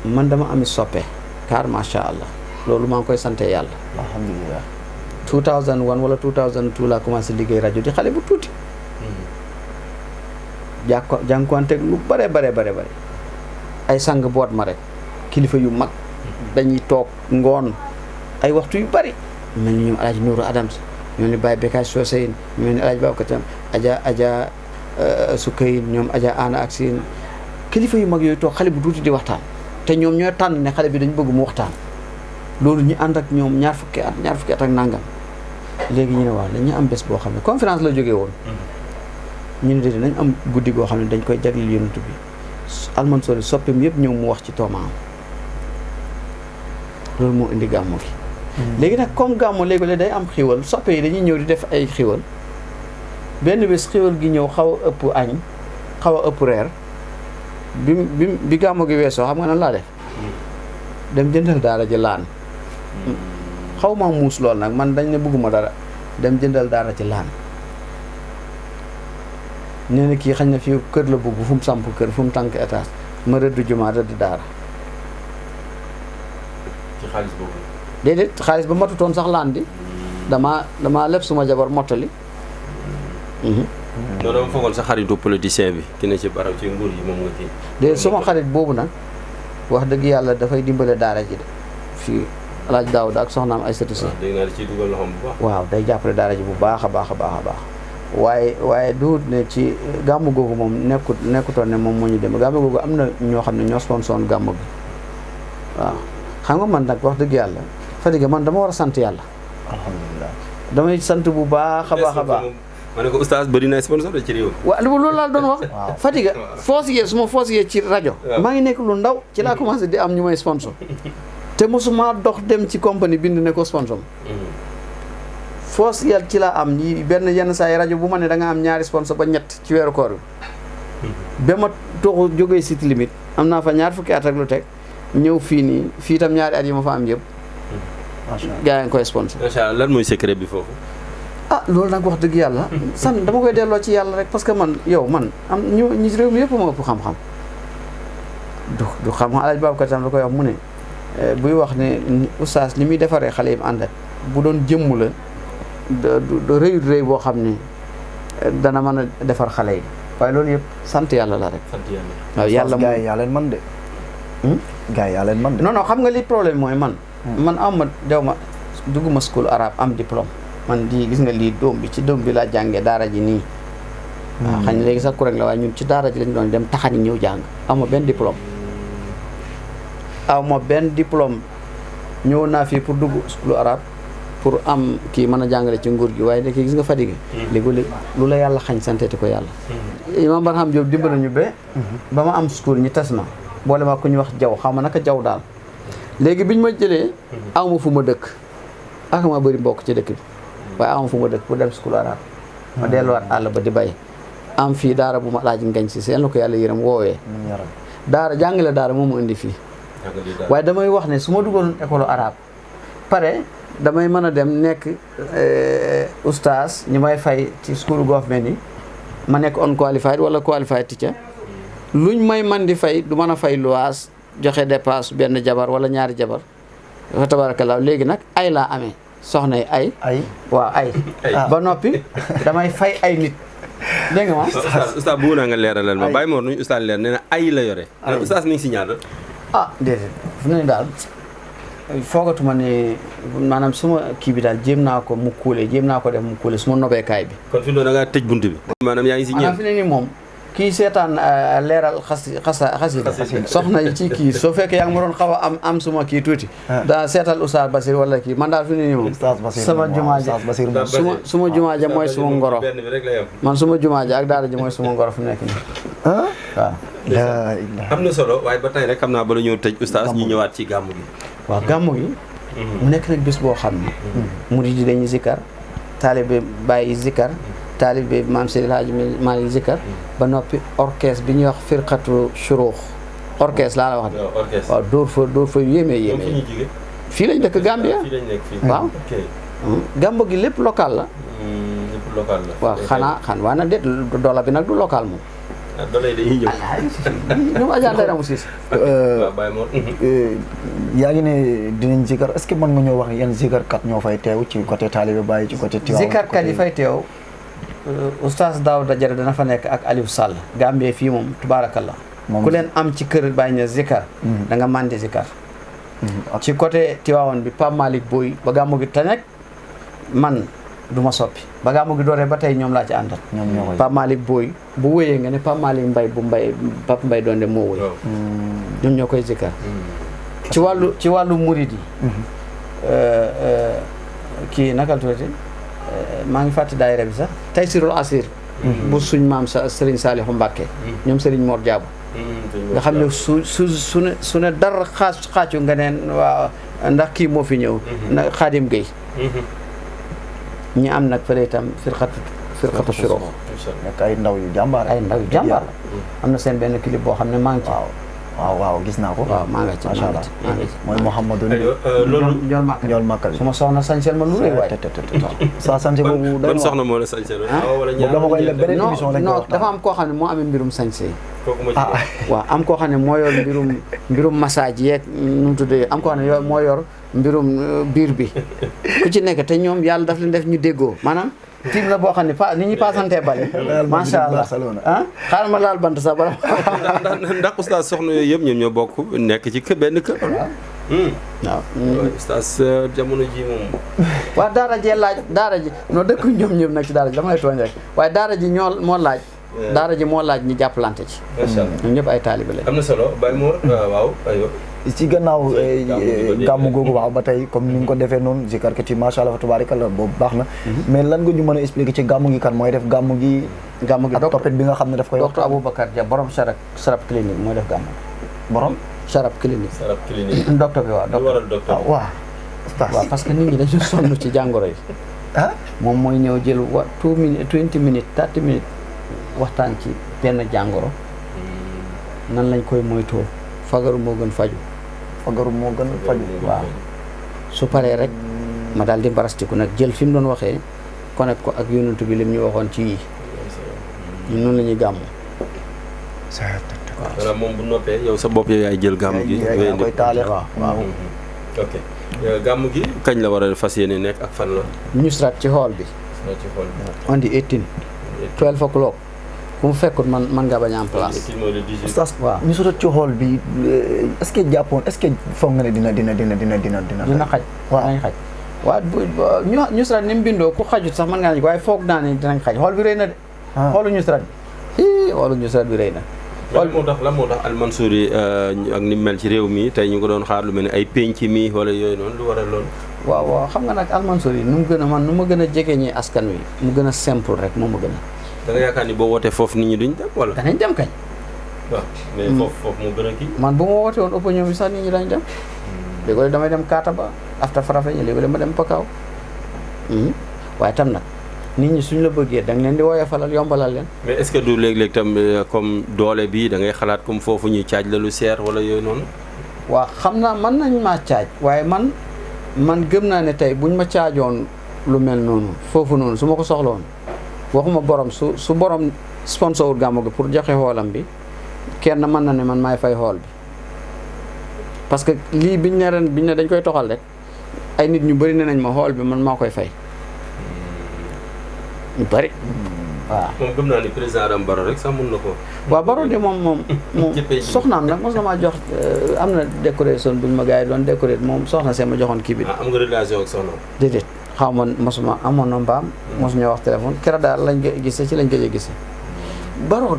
S4: man dama ami soppe car macha allah loolu maa ngi koy sante yàlla.
S2: alhamdulilah
S4: 2001 wala 2002 laa commencé liggéey rajo di xale bu tuuti. jànkuwanteeg lu bare ay sang boot ma rek kilifa yu mag dañuy toog ngoon ay waxtu yu bari mel ni ñoom El Hadj Nourou Adams ñoom ni Baye Bekaay Soseyne ñoom ni El Hadj Babacar Adja Sukayin ñoom Adja Ana ak Sine kilifa yu mag yooyu toog xale bu tuuti di waxtaan te ñoom ñooy tànn ne xale bi dañu bëgg mu waxtaan loolu ñu ànd ak ñoom ñaar fukki at ak nangam léegi ñu ne waaw dañuy am bés boo xam ne conférence la jógee woon. ñu ne déedéet nañ am guddi goo xam ne dañ koy jagleel yonent bi Almansour yi soppeem yëpp ñëw mu wax ci toomaam loolu moo indi gàmmu gi. léegi nag comme gàmmu léegi day am xiwal soppe yi dañuy ñëw di def ay xiwal benn bés xiwal gi ñëw xaw a ëpp añ xaw a ëpp reer bi gàmmu gi weesoo xam nga nan laa def dem jëndal daara ji laan xaw ma muus lool nag man dañ ne bëgguma dara dem jëndal daara ci laan nee na kii xañ na fii kër la bëgg fu mu samp kër fu mu tànk étage ma rëdd jumaa rëdd daara.
S1: ci xaalis boobu.
S4: déedéet xaalis ba matutoon sax laan di damaa leb suma jabar mottali.
S1: non dama foogoon sa xaritu politicien bi ki ne ci baraw ci nguur yi moom nga kii.
S4: déedéet suma xarit boobu nag wax dëgg yàlla dafay dimbale daara ji de fii El Hadj Daouda ak soxnaam Aïssatou Sy.
S1: dégg naa ciy dugal loxoom bu baax.
S4: waaw day jàppale daara ji bu baax a baax a baax. waaye duut ne ci gàmmu googu moom nekkutoon ne moom moo ñu dem gàmmu googu am na ñoo xam ne ñoo sponsor gàmmu gi waaw xam nga man nag wax dëgg yàlla Fadiga man dama war a sant yàlla.
S2: alhamdulilah
S4: damay sant bu baax a baax.
S1: ma ne ko oustaz bëri na sponsor ci réew.
S4: waaw loolu laa doon wax. Fadiga su ma foos yee ci rajo. maa ngi nekk lu ndaw ci laa commencé di am ñu may sponsor. te mosuma dox dem ci compagnie bind ne ko sponsor. foos yel ci laa am ñi yenn saa yi rajo bu ma ne da nga am ñaari sponsor ba ñett ci weeru koor bi ba ma toxu jógee Cité Limite am naa fa ñaar fukki at ak lu teg ñëw fii nii fii tam ñaari at yi ma fa am yëpp gaa ngi koy sponsor.
S1: macha allah lan mooy secret bi foofu.
S4: loolu nag wax dëgg yàlla dama koy delloo ci yàlla rek parce que man am ñi réew mi yëpp ma ëpp xam-xam du xam Alaaji Babacar tam da koy wax mu ne buy wax ne oustaz li muy defaree xale yi mu àndat bu doon jëmm la rëyut rëy boo xam ne dana mën a defar xale yi waaye loolu yëpp sant yàlla la rek.
S1: sant yàlla
S4: waaw yàlla moom
S2: gars yi yaa leen man de. gars yi yaa leen man de.
S4: non xam nga li problème mooy man dugguma school arabe am diplôme man di gis nga lii doom bi laa jàngee daara ji nii. waaw xañ léegi sax kuréel la waaye ñun ci daara ji lañ doon dem taxani ñëw jàng aw ma benn diplôme ñëw naa fii pour dugg school arabe pour am kii mën a jàngale ci nguur gi waaye léegi gis nga Fadiga léegi lu la yàlla xañ santeti ko yàlla. Imam Barham Diop dimbali nañu ba ma am school ñi tas ma boole ma ku ñu wax jaw xaw ma naka jaw daal léegi biñ ma jëlee aw ma fu ma dëkk ak ma bëri mbokk ci dëkk bi waaye aw ma fu ma dëkk pour dem school arabe ma delluwaat àll ba di bay am fii daara bu ma laaj ngañ si seen la ko yàlla yërëm woowee daara jàngale daara moom mu indi fii waaye damay wax ne su ma duggoon école arabe pare damay mën a dem nekk oustaz ñu may fay ci school government yi ma nekk unqualified wala qualified teacher luñ may man di fay du mën a fay luwaas joxe dépasse benn jabar wala ñaari jabar fa tabarakallah léegi nag ay laa amee soxna yi ay waaw ay ba noppi damay fay ay nit dégg nga ma
S1: oustaz bëgg naa nga leeralal ma Baye Mor nuñu oustaz leer nee na ay la yore oustaz mi ngi si ñaata
S4: déedéet fu ne daal foogatuma ne maanaam suma kii bi daal jéem naa ko mu kuule jéem naa ko def mu kuule suma nobeekaay bi
S1: kon fi mu da ngaa tëj bunt bi maanaam yaa ngi si ñeent
S4: fi ne nii moom kii seetaan leeral xasida soxna yi ci kii soo fekkee yaa ngi ma doon xaw a am suma kii tuuti daa seetal Oustaz Basir wala kii man daal fi ne nii moom sama jumaaja suma jumaaja mooy suma ngoro man suma jumaaja ak daara ji mooy suma ngoro fu nekk nii waaw
S1: am na solo waaye ba tey rek xam naa bala ñëw tëj Oustaz ñu ñëwaat ci gàmmu gi
S4: waaw gàmmu gi mu nekk nag bés boo xam ne murid yi dañuy zikkar taalibe bàyyi zikkar taalibe maam Seydi El Hadji Malick zikkar ba noppi orchestre bi ñuy wax firqatu shuruux orchestre laa la wax de waaw dóor fa yéeme fii lañ dëkk Gambia waaw gàmmu gi lépp local la waaw waa nag déet dola bi nag du local moom
S1: dolay dañuy ñëw
S4: ñoom Adja Ndeye Ramou Cissé
S2: yaa ngi ne dinañ zikar est-ce que mën nga ñoo wax yan zikarkat ñoo fay teew ci côté Talibé Baye ci côté Tivaouane
S4: zikarkat yi fay teew Oustaz Daouda Diarra dana fa nekk ak Aliou Sall Gambie fii moom tubaarakallah ku leen am ci kër Baye Niass zikar da nga mandi zikar ci côté Tivaouane bi Pape Malick Boy ba gàmmu gi te nekk man du ma soppi ba gàmmu gi dooree ba tey ñoom laa ci àndal Pape Malick Boy bu wéyee nga ne Pape Malick Mbaye bu Pape Mbaye doon de moo wéy ñoom ñoo koy zikkar ci wàllu murid yi kii nakal tuuti maa ngi fàtte daayira bi sax Taysirul Asir bu suñ maam sa Serigne Saliou Mbacké ñoom Serigne Mor Diabo nga xam ne su ne dara xaacu nga neen waaw ndax kii moo fi ñëw na Khadim Gueye ñi am nag fële itam firqatu shuruux
S2: nekk ay ndaw yu jàmbaar
S4: la am na seen benn clip boo xam ne maa ngi ci
S2: waaw gis naa ko
S4: waaw maa nga ci
S2: macha allah mooy Mouhamadou
S1: loolu
S2: njool màkkal
S4: su ma soxna sañsel ma lu rëy waay
S2: sa sañse boobu
S1: ban soxna moo la sañsel
S2: dama koy leb beneen émission lañ
S4: non dafa am koo xam ne moo amee mbirum sañse waaw am koo xam ne moo yor mbirum massage yeeg nu mu tuddee am koo xam ne moo yor mbirum biir bi ku ci nekk te ñoom yàlla daf leen def ñu déggoo maanaam tiim la boo xam ne ni ñuy paasantee bale macha allah xaaral ma laal bant sax bara
S1: ndax oustaz soxna yooyu yëpp ñoom ñoo bokk nekk ci benn kër
S4: waaw
S1: oustaz jamono ji moom
S4: waaw daara jee laaj daara ji non dëkk ñoom ñëpp nag ci daara ji dama lay tooñ rek waaye daara ji moo laaj ñi jàppalante ci ñoom ñëpp ay taalibe lañ
S1: am na solo Baye Mor waaw aywa
S2: ci gannaaw gàmmu googu waaw ba tey comme ni nga ko defee noonu zikarkat yi macha allah fa tubaarikalla boobu baax na mais lan nga ñu mën a expliquer ci gàmmu gi kan mooy def gàmmu gi ak toppet bi nga xam ne daf koy
S4: docteur Aboubacar Dia borom Sarab clinique mooy def gàmmu
S2: borom
S4: Sarab clinique docteur bi waaw waaw parce que nit ñi dañu sonn ci jàngoro yi moom mooy ñëw jël 20 minutes 30 minutes waxtaan ci benn jàngoro nan lañ koy moytoo fagaru moo gën faju waaw su paree rek ma daal di mbarastiku nag jël fi mu doon waxee connect ko ak yonent bi lim ñu waxoon ci yii ñun noonu la ñuy gàmmu
S1: waaw moom bu noppee yow sa bopp yow yaay jël gàmmu gi
S2: koy taale
S4: waaw
S1: ok gàmmu gi kañ la war a fas yéene nekk ak fan la
S4: Nusrat ci hall bi on the 18 12 o'clock bu mu fekkut man ngaa bañ a am place.
S2: oustaz waaw ñu sotot ci xool bi est-ce que jàppoon est-ce que foog nga ne dina
S4: xaj waaw dinañ xaj waaw ñu Nusrat ni mu bindoo ku xajut sax mën ngaa ne waaye foog naa ne dinañ xaj xool bi rëy na de xoolu Nusrat bi xoolu Nusrat bi rëy na
S1: lan moo tax Al-Mansour yi ak ni mel ci réew mi tey ñu ko doon xaar lu mel ne ay penc mi wala yooyu noonu lu waral loolu
S4: waaw xam nga nag Al-Mansour yi nu ma gën a jegeñee askan wi mu gën a simple rek moom ma gën a
S1: da nga yaakaar ni boo wootee foofu nit ñi duñ dem wala.
S4: danañ dem kañ.
S1: waaw mais foofu moo gën a kii.
S4: man bu ma wootee woon opinion bi sax nit ñi dañ dem. léegi damay dem Kaataba after Farafenni léegi ma dem Pakaaw. waaye tam nag nit ñi suñ la bëggee da nga leen di woyofalal yombalal leen.
S1: mais est-ce que du léeg-léeg tam comme doole bi da ngay xalaat comme foofu ñuy caaj la lu seer wala yooyu noonu.
S4: waaw xam naa mën nañ maa caaj waaye man gëm naa ne tey buñ ma caajoon lu mel noonu foofu noonu su ma ko soxla woon waxuma borom su borom sponsor gàmmu gi pour joxe xoolam bi kenn mën na ne man maay fay xool bi parce que lii biñ ne dañ koy toxal rek ay nit ñu bëri ne nañ ma xool bi man maa koy fay ñu bëri waaw.
S1: moom gëm naa ni président Adama Barrow rek sax mun na ko.
S4: waaw Barrow de moom soxnaam nag mos na maa jox am na décoration buñ ma gars yi doon décoré moom soxna see ma joxoon kii bi.
S1: am nga relation ak soxnaam.
S4: déedéet xaw ma mosuma amoon na mbaam mosuñoo wax téléphone keroog daal lañ koy gisee ci lañ koy gisee. Barrow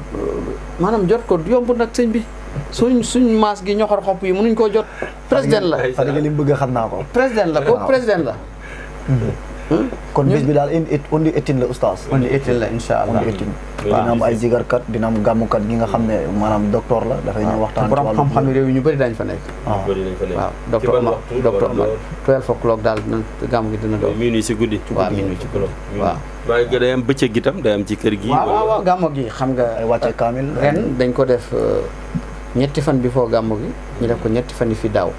S4: maanaam jot ko yomb nag sëñ bi suñ maas gi ñoxor xopp yi mënuñ koo jot. président la
S2: Fadiga li mu bëgg xam naa ko.
S4: président la kooku président la.
S2: kon bis bi daal on dit la oustaz.
S4: on dit la incha allah.
S2: dina am ay zigarkat dina am gàmmukat gi nga xam ne maanaam docteur la dafay ñëw waxtaan.
S4: borom xam-xam yi réew yi ñu bëri dañ fa nekk. waaw docteur 12 o'clock daal dina gàmm gi dina doon.
S1: minuit si guddi.
S4: waaw minuit ci guddi waaw.
S1: waaye day am bëccëg itam day am ci kër gi.
S4: waaw gàmm gi xam nga.
S2: ay wàcce kaamil
S4: ren dañ ko def ñetti fan bi foo gàmm gi ñu def ko ñetti fan yi fi daaw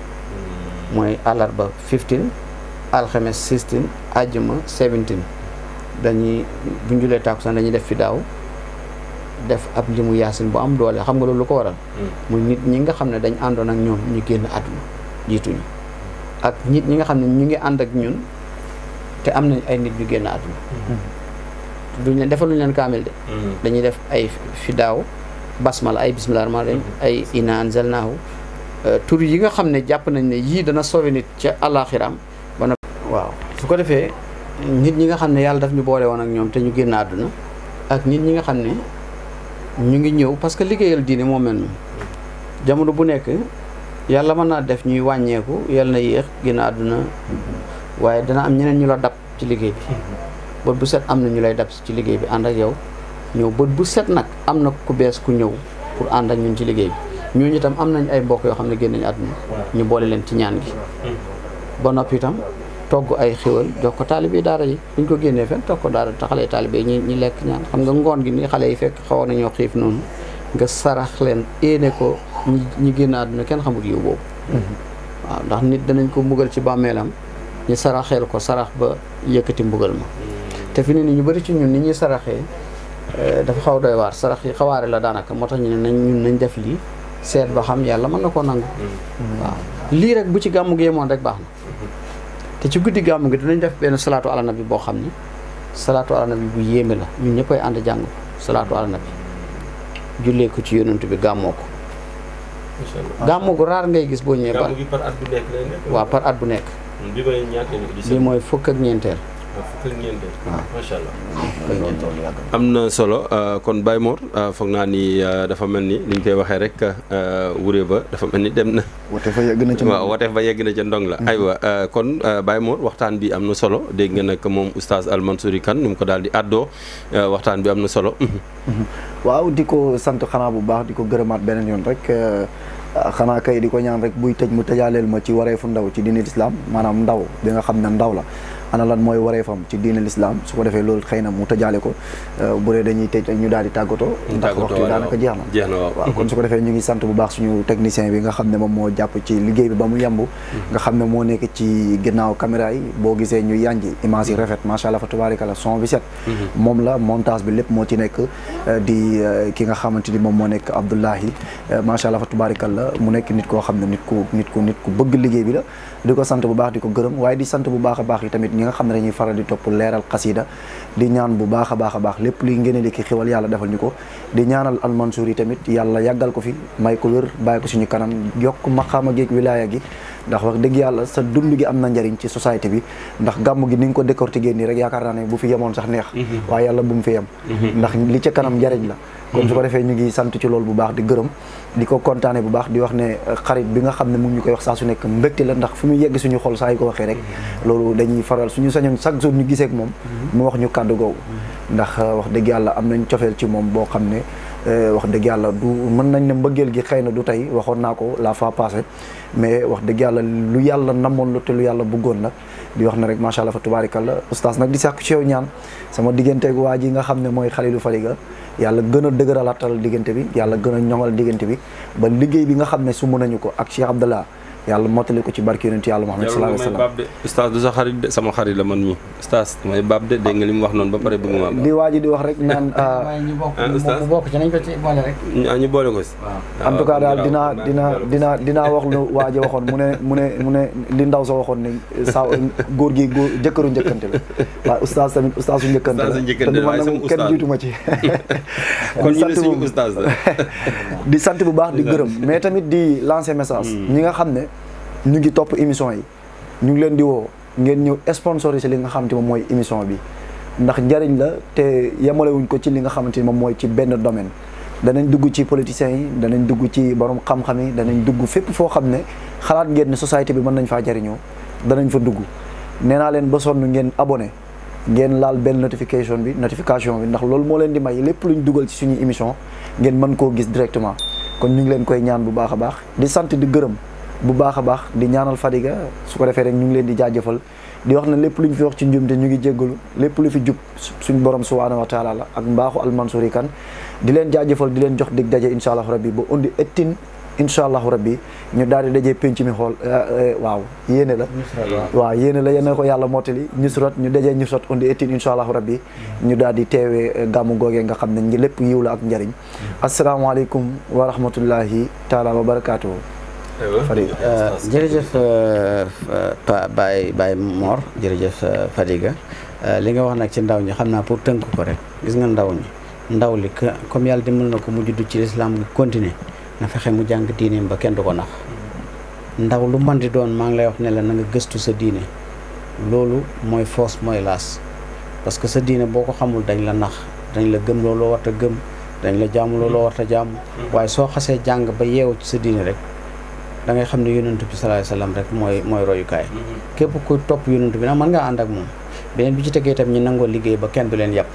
S4: mooy àllarba 15 alxames 16 àjjuma 17 dañuy bu ñu julee tàkkusaan dañuy def fi daaw def ab limu yaasin bu am doole xam nga loolu lu ko waral. muy nit ñi nga xam ne dañ àndoon ak ñoom ñu génn àdduna jiituñu ak nit ñi nga xam ne ñu ngi ànd ak ñun te am nañ ay nit ñu génn àdduna. duñ leen defaluñ leen kaamil de. dañuy def ay fi daaw basmala ay bismillah rahmaan rahim ay inna anzalnaahu tur yi nga xam ne jàpp nañ ne yii dana sauvé nit ca àllaaxiraam ba na waaw su ko defee nit ñi nga xam ne yàlla daf ñu boole woon ak ñoom te ñu génn àdduna ak nit ñi nga xam ne ñu ngi ñëw parce que liggéeyal diine moo mel noonu jamono bu nekk yàlla mën naa def ñuy wàññeeku yàlla na yéex génn àdduna waaye dana am ñeneen ñu la dab ci liggéey bi bët bu set am na ñu lay dab ci liggéey bi ànd ak yow ñëw bët bu set nag am na ku bees ku ñëw pour ànd ak ñun ci liggéey bi ñooñu itam am nañ ay mbokk yoo xam ne génn nañu àdduna ñu boole leen ci ñaan gi ba noppi itam togg ay xéwal jox ko taalibe daara yi buñ ko génnee fenn togg ko daara te xale taalibe yi ñi lekk ñaan xam nga ngoon gi ni xale yi fekk xawoon nañoo xiif noonu nga sarax leen éene ko ñi génn àdduna kenn xamul yiw boobu waaw ndax nit danañ ko mbugal ci bàmmeelam ñu saraxeel ko sarax ba yëkkati mbugal ma te fi ne ni ñu bëri ci ñun ni ñuy saraxee dafa xaw doy waar sarax yi xawaare la daanaka moo tax ñu ne ñun nañ def lii seet ba xam yàlla mën na koo nangu waaw lii rek bu ci gàmmu gi yemoon rek baax na te ci guddi gàmmu gi dinañ def benn salaatu ala nabi boo xam ne salaatu ala nabi bu yéeme la ñun ñëppay ànd jàng salaatu ala nabi jullee ko ci yonent bi gàmmoo ko gàmmoo ko raar ngay gis boo ñëwee ba
S1: par at bu nekk lay nekk.
S4: waaw par at bu nekk
S1: bi may ñaateel édition
S4: lii mooy fukk ak ñeenteel
S1: fukk ak ñeenteel.
S4: waaw
S1: macha allah. am na solo kon Baye Mor foog naa ni dafa mel ni li ñu koy waxee rek wuré ba dafa mel ni dem na.
S2: wote fa yegg na ca
S1: waaw wote fa yegg na ca ndong la. aywa kon Baye Mor waxtaan bi am na solo dégg nga nag moom oustaz Al Mansouri Kane ni mu ko daal di àddoo waxtaan bi am na solo.
S2: waaw di ko sant xanaa bu baax di ko gërëmaat beneen yoon rek xanaa kay di ko ñaan rek buy tëj mu tëjaaleel ma ci wareefu ndaw ci diine lislaam maanaam ndaw bi nga xam ne ndaw la. ana lan mooy wareefam ci diine l'islam su ko defee loolu xëy na mu tëjaale ko bu dee dañuy tëj rek ñu daal di tàggatoo ndax waxtu daanaka jeex na waaw kon su ko defee ñu ngi sant bu baax suñu technicien bi nga xam ne moom moo jàpp ci liggéey bi ba mu yemb nga xam ne moo nekk ci ginnaaw caméra yi boo gisee ñu yanji image yi rafet macha allah fa tubaarikala son bi set moom la montage bi lépp moo ci nekk di ki nga xamante ni moom moo nekk Abdoulahi macha allah fa tubaarikala mu nekk nit koo xam ne nit ku bëgg liggéey bi la di ko sant bu baax di ko gërëm waaye di sant bu baax a baax yi tamit ñi nga xam ne dañuy faral di topp leeral xasida di ñaan bu baax a baax lépp luy ngeen ki xewal yàlla defal ñu ko di ñaanal Al Mansour yi tamit yàlla yàggal ko fi may ko wér bàyyi ko suñu kanam yokk maqaama géeg wilaaya gi ndax wax dëgg yàlla sa dund gi am na njariñ ci société bi ndax gàmm gi ni nga ko décortiquer nii rek yaakaar naa ne bu fi yemoon sax neex waaye yàlla bu mu fi yem ndax li ca kanam njariñ la kon su ko defee ñu ngi sant ci loolu bu baax di gërëm di ko kontaane bu baax di wax ne xarit bi nga xam ne mu ngi ñu koy wax saa su nekk mbégte la ndax fu mu yegg suñu xol saa yu ko waxee rek loolu dañuy faral suñu sañoon chaque jour ñu gisee ak moom mu wax ñu kàddu googu ndax wax dëgg yàlla am nañ cofeel ci moom boo xam ne wax dëgg yàlla du mën nañ ne mbëggeel gi xëy na du tey waxoon naa ko la fois passée mais wax dëgg yàlla lu yàlla namoon la te lu yàlla bëggoon la di wax na rek macha allah fa tubaarikàlla oustaz nag di sàkku ci yow ñaan sama digganteeg waa ji nga xam ne mooy Khalilou Fadiga yàlla gën a dëgëralaatal diggante bi yàlla gën a ñoŋal diggante bi ba liggéey bi nga xam ne su mën nañu ko ak Cheikh Abdallah yàlla mottali ko ci barke yonent yàlla Muhammad sallallahu alayhi wa sallam.
S1: de oustaz du sa xarit de sama xarit la man mi oustaz may baab de dégg nga li mu wax noonu ba pare bëgg ma
S2: li waa ji di wax rek naan
S4: ñu bokk ci nañ ko ci boole rek.
S1: ñu boole ko si.
S2: en tout cas daal dinaa wax lu waa ji waxoon mu ne li ndaw sa waxoon ni sa góor gi jëkkëru njëkkante la waaye oustaz tamit oustaz su njëkkante la te du ma nag kenn jiitu ma ci.
S1: kon ñu ne suñu oustaz la.
S2: di sant bu baax di gërëm mais tamit di lancer message. ñi nga xam ne ñu ngi topp émission yi ñu ngi leen di woo ngeen ñëw sponsoriser li nga xamante moom mooy émission bi ndax njariñ la te yemalewuñ ko ci li nga xamante ni moom mooy ci benn domaine. danañ dugg ci politiciens yi danañ dugg ci borom xam-xam yi danañ dugg fépp foo xam ne xalaat ngeen ne société bi mën nañ faa jariñoo danañ fa dugg nee naa leen ba sonn ngeen abonné ngeen laal benn notification bi ndax loolu moo leen di may lépp luñ dugal ci suñu émission ngeen mën koo gis directement kon ñu ngi leen koy ñaan bu baax a baax di sant di gërëm bu baax a baax di ñaanal Fadiga su ko defee rek ñu ngi leen di jaajëfal di wax na lépp lu ñu fi wax ci njumte ñu ngi jéggalu lépp lu fi jub suñ borom subhanahu wa taala la ak mbaaxu Al-Mansouri Kane di leen jaajëfal di leen jox dig daje incha allahu rabbi ba undi ettin incha allahu rabbi ñu daal di dajee penc mi xool waaw yéene la waaw yéene la yéene ko yàlla mottali ñusrat ñu dajee ñusrat undi ettin incha allahu rabbi ñu daal di teewee gàmmu googee nga xam ne lépp yiw la ak njariñ asalaamaaleykum wa rahmatullahi taala wa barakaatuhu.
S3: jërëjëf Baye Mor jërëjëf Fadiga li nga wax nag ci ndaw ñi xam naa pour tënk ko rek gis nga ndaw li comme yàlla dimbal na ko mu juddu ci lislaam gi continuer na fexe mu jàng diineem ba kenn du ko nax ndaw lu man di doon maa ngi lay wax ne la na nga gëstu sa diine loolu mooy force mooy laas parce que sa diine boo ko xamul dañ la nax dañ la gëm looloo war a gëm dañ la jaamu looloo war a jaamu waaye soo xasee jàng ba yeewu ci sa diine rek da ngay xam ne yonent bi sallallahu alayhi wasallam rek mooy royukaay képp ku topp yonent bi nag mën ngaa ànd ak moom beneen bi ci tegee itam ñi nangoo liggéey ba kenn du leen yàpp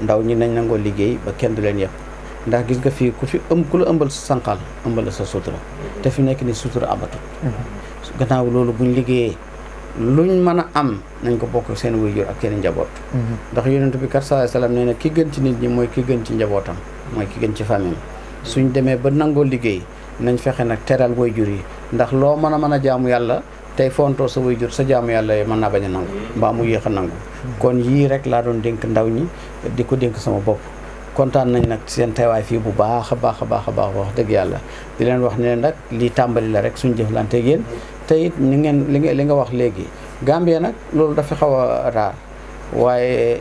S3: ndaw ñi nañ nangoo liggéey ba kenn du leen yàpp ndax gis nga fii ku la ëmbal sa sànqal ëmbal la sa sutura te fi nekk ni sutura abatut gannaaw loolu buñ liggéeyee luñ mën a am nañ ko bokk seen waajur ak seen njaboot ndax yonent bi kat sallallahu alayhi wasallam nee na ki gën ci nit ñi mooy ki gën ci njabootam mooy ki gën ci famille suñ demee ba nangoo liggéey nañ fexe nag teral waajur yi ndax loo mën a jaamu yàlla tey fontoo sa waajur sa jaamu yàlla yi mën naa bañ a nangu mbaa mu yéex a nangu kon yii rek laa doon dénk ndaw ñi di ko dénk sama bopp kontaan nañ nag seen teewaay fii bu baax a baax wax dëgg yàlla di leen wax ne nag lii tàmbali la rek suñ jëflanteeg yéen te it ni ngeen li nga wax léegi Gambie nag loolu dafa xaw a raar waaye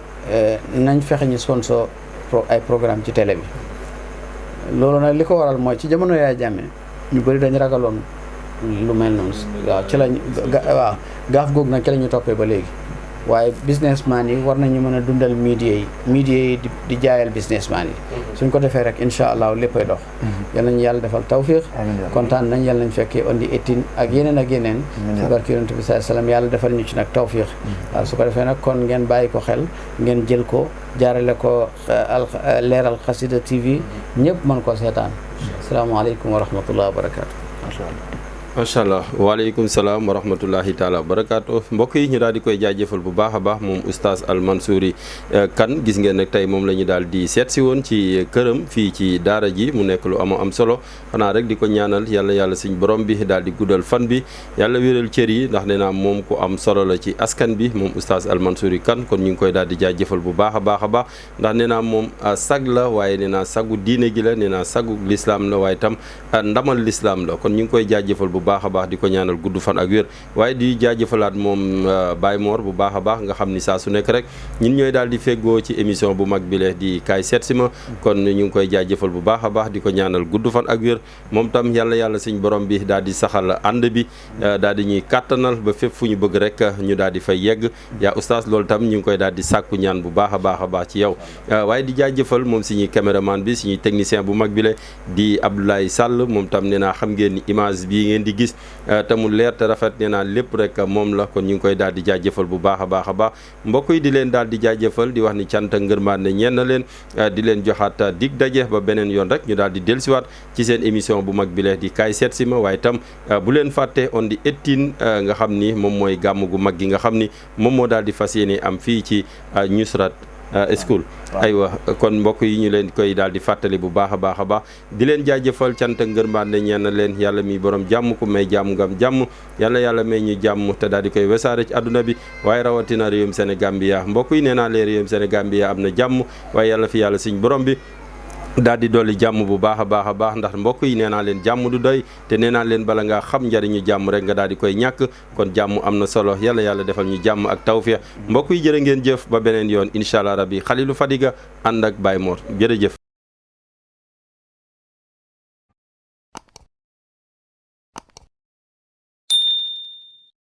S3: nañ fexe ñu sponsor ay programme ci télé bi loolu nag li ko waral mooy ci jamono Yaya Jammeh ñu bëri dañu ragaloon lu mel noonu waaw ci lañ waaw gaaf googu nag ci la ñu toppee ba léegi waaye businessman yi war nañu mën a dundal media yi di jaayal businessman yi suñ ko defee rek incha allah léppay dox yal nañu yàlla defal tawfiq kontaan nañ yàlla nañ fekkee indi ettin ak yeneen ci barke yonent bi sallallahu alayhi wasallam yàlla defal ñu ci nag tawfiq waaw su ko defee nag kon ngeen bàyyi ko xel ngeen jël ko jaarale ko leeral xasida TV ñëpp mën ko seetaan asalaamaaleykum wa rahmatullah wa barakatu
S1: macha allah waaleykum salaam wa rahmatullahi taala wa barakaatu mbokk yi ñu daal di koy jaajëfal bu baax a baax moom oustaz Al-Mansouri Kane gis ngeen nag tey moom la ñu daal di seet si woon ci këram fii ci daara ji mu nekk lu am solo xanaa rek di ko ñaanal yàlla suñ borom bi daal di guddal fan bi yàlla wéral cër yi ndax nee naa moom ku am solo la ci askan bi moom oustaz Al-Mansouri Kane kon ñu ngi koy daal di jaajëfal bu baax a baax ndax nee naa moom sag la waaye nee naa sagu diine gi la nee naa sagu lislaam la waaye tam ndamal lislaam la kon ñu ngi koy jaajëfal bu baax a baax di ko ñaanal gudd fan ak wér waaye di jaajëfalaat moom Baye Mor bu baax a baax nga xam ni saa su nekk rek ñun ñooy daal di feggoo ci émission bu mag bi le di kaay seet si ma kon ñu ngi koy jaajëfal bu baax a baax di ko ñaanal gudd fan ak wér moom tam yàlla suñ borom bi daal di saxal ànd bi daal di ñuy kàttanal ba fépp fu ñu bëgg rek ñu daal di fay yegg yaa oustaz loolu tam ñu ngi koy daal di sàkku ñaan bu baax a baax ci yow waaye di jaajëfal moom suñuy caméraman bi suñuy technicien bu mag bi le di Abdoulaye Sall moom tam nee naa xam ngeen ni image bii ngeen di gis te mu leer te rafet nee naa lépp rek moom la kon ñu ngi koy daal di jaajëfal bu baax a baax mbokk yi di leen daal di jaajëfal di wax ni cant ak ngërmande ñeen na leen di leen joxaat dig daje ba beneen yoon rek ñu daal di dellusiwaat ci seen émission bu mag bi le di kaay seet si ma waaye tam bu leen fàtte on di ettin nga xam ni moom mooy gàmm gu mag gi nga xam ni moom moo daal di fas yéene am fii ci Nusrat school. aywa kon mbokk yi ñu leen koy daal di fàttali bu baax a baax a baax di leen jaajëfal cant ak ngërmande ñeen leen yàlla mi borom jàmm ku may jàmm ngam jàmm yàlla may ñu jàmm te daal di koy wesaare ci àdduna bi waaye rawatina réewum Sénégambia mbokk yi nee naa leen réewum Sénégambia am na jàmm waaye yàlla fi yàlla suñ borom bi daal di dolli jàmm bu baax a baax ndax mbokk yi nee naa leen jàmm du doy te nee naa leen bala ngaa xam njariñu jàmm rek nga daal di koy ñàkk kon jàmm am na solo yàlla defal ñu jàmm ak tawfeex mbokk yi jërë ngeen jëf ba beneen yoon incha allah rabbi Khalilou Fadiga ànd ak Baye Mor jërëjëf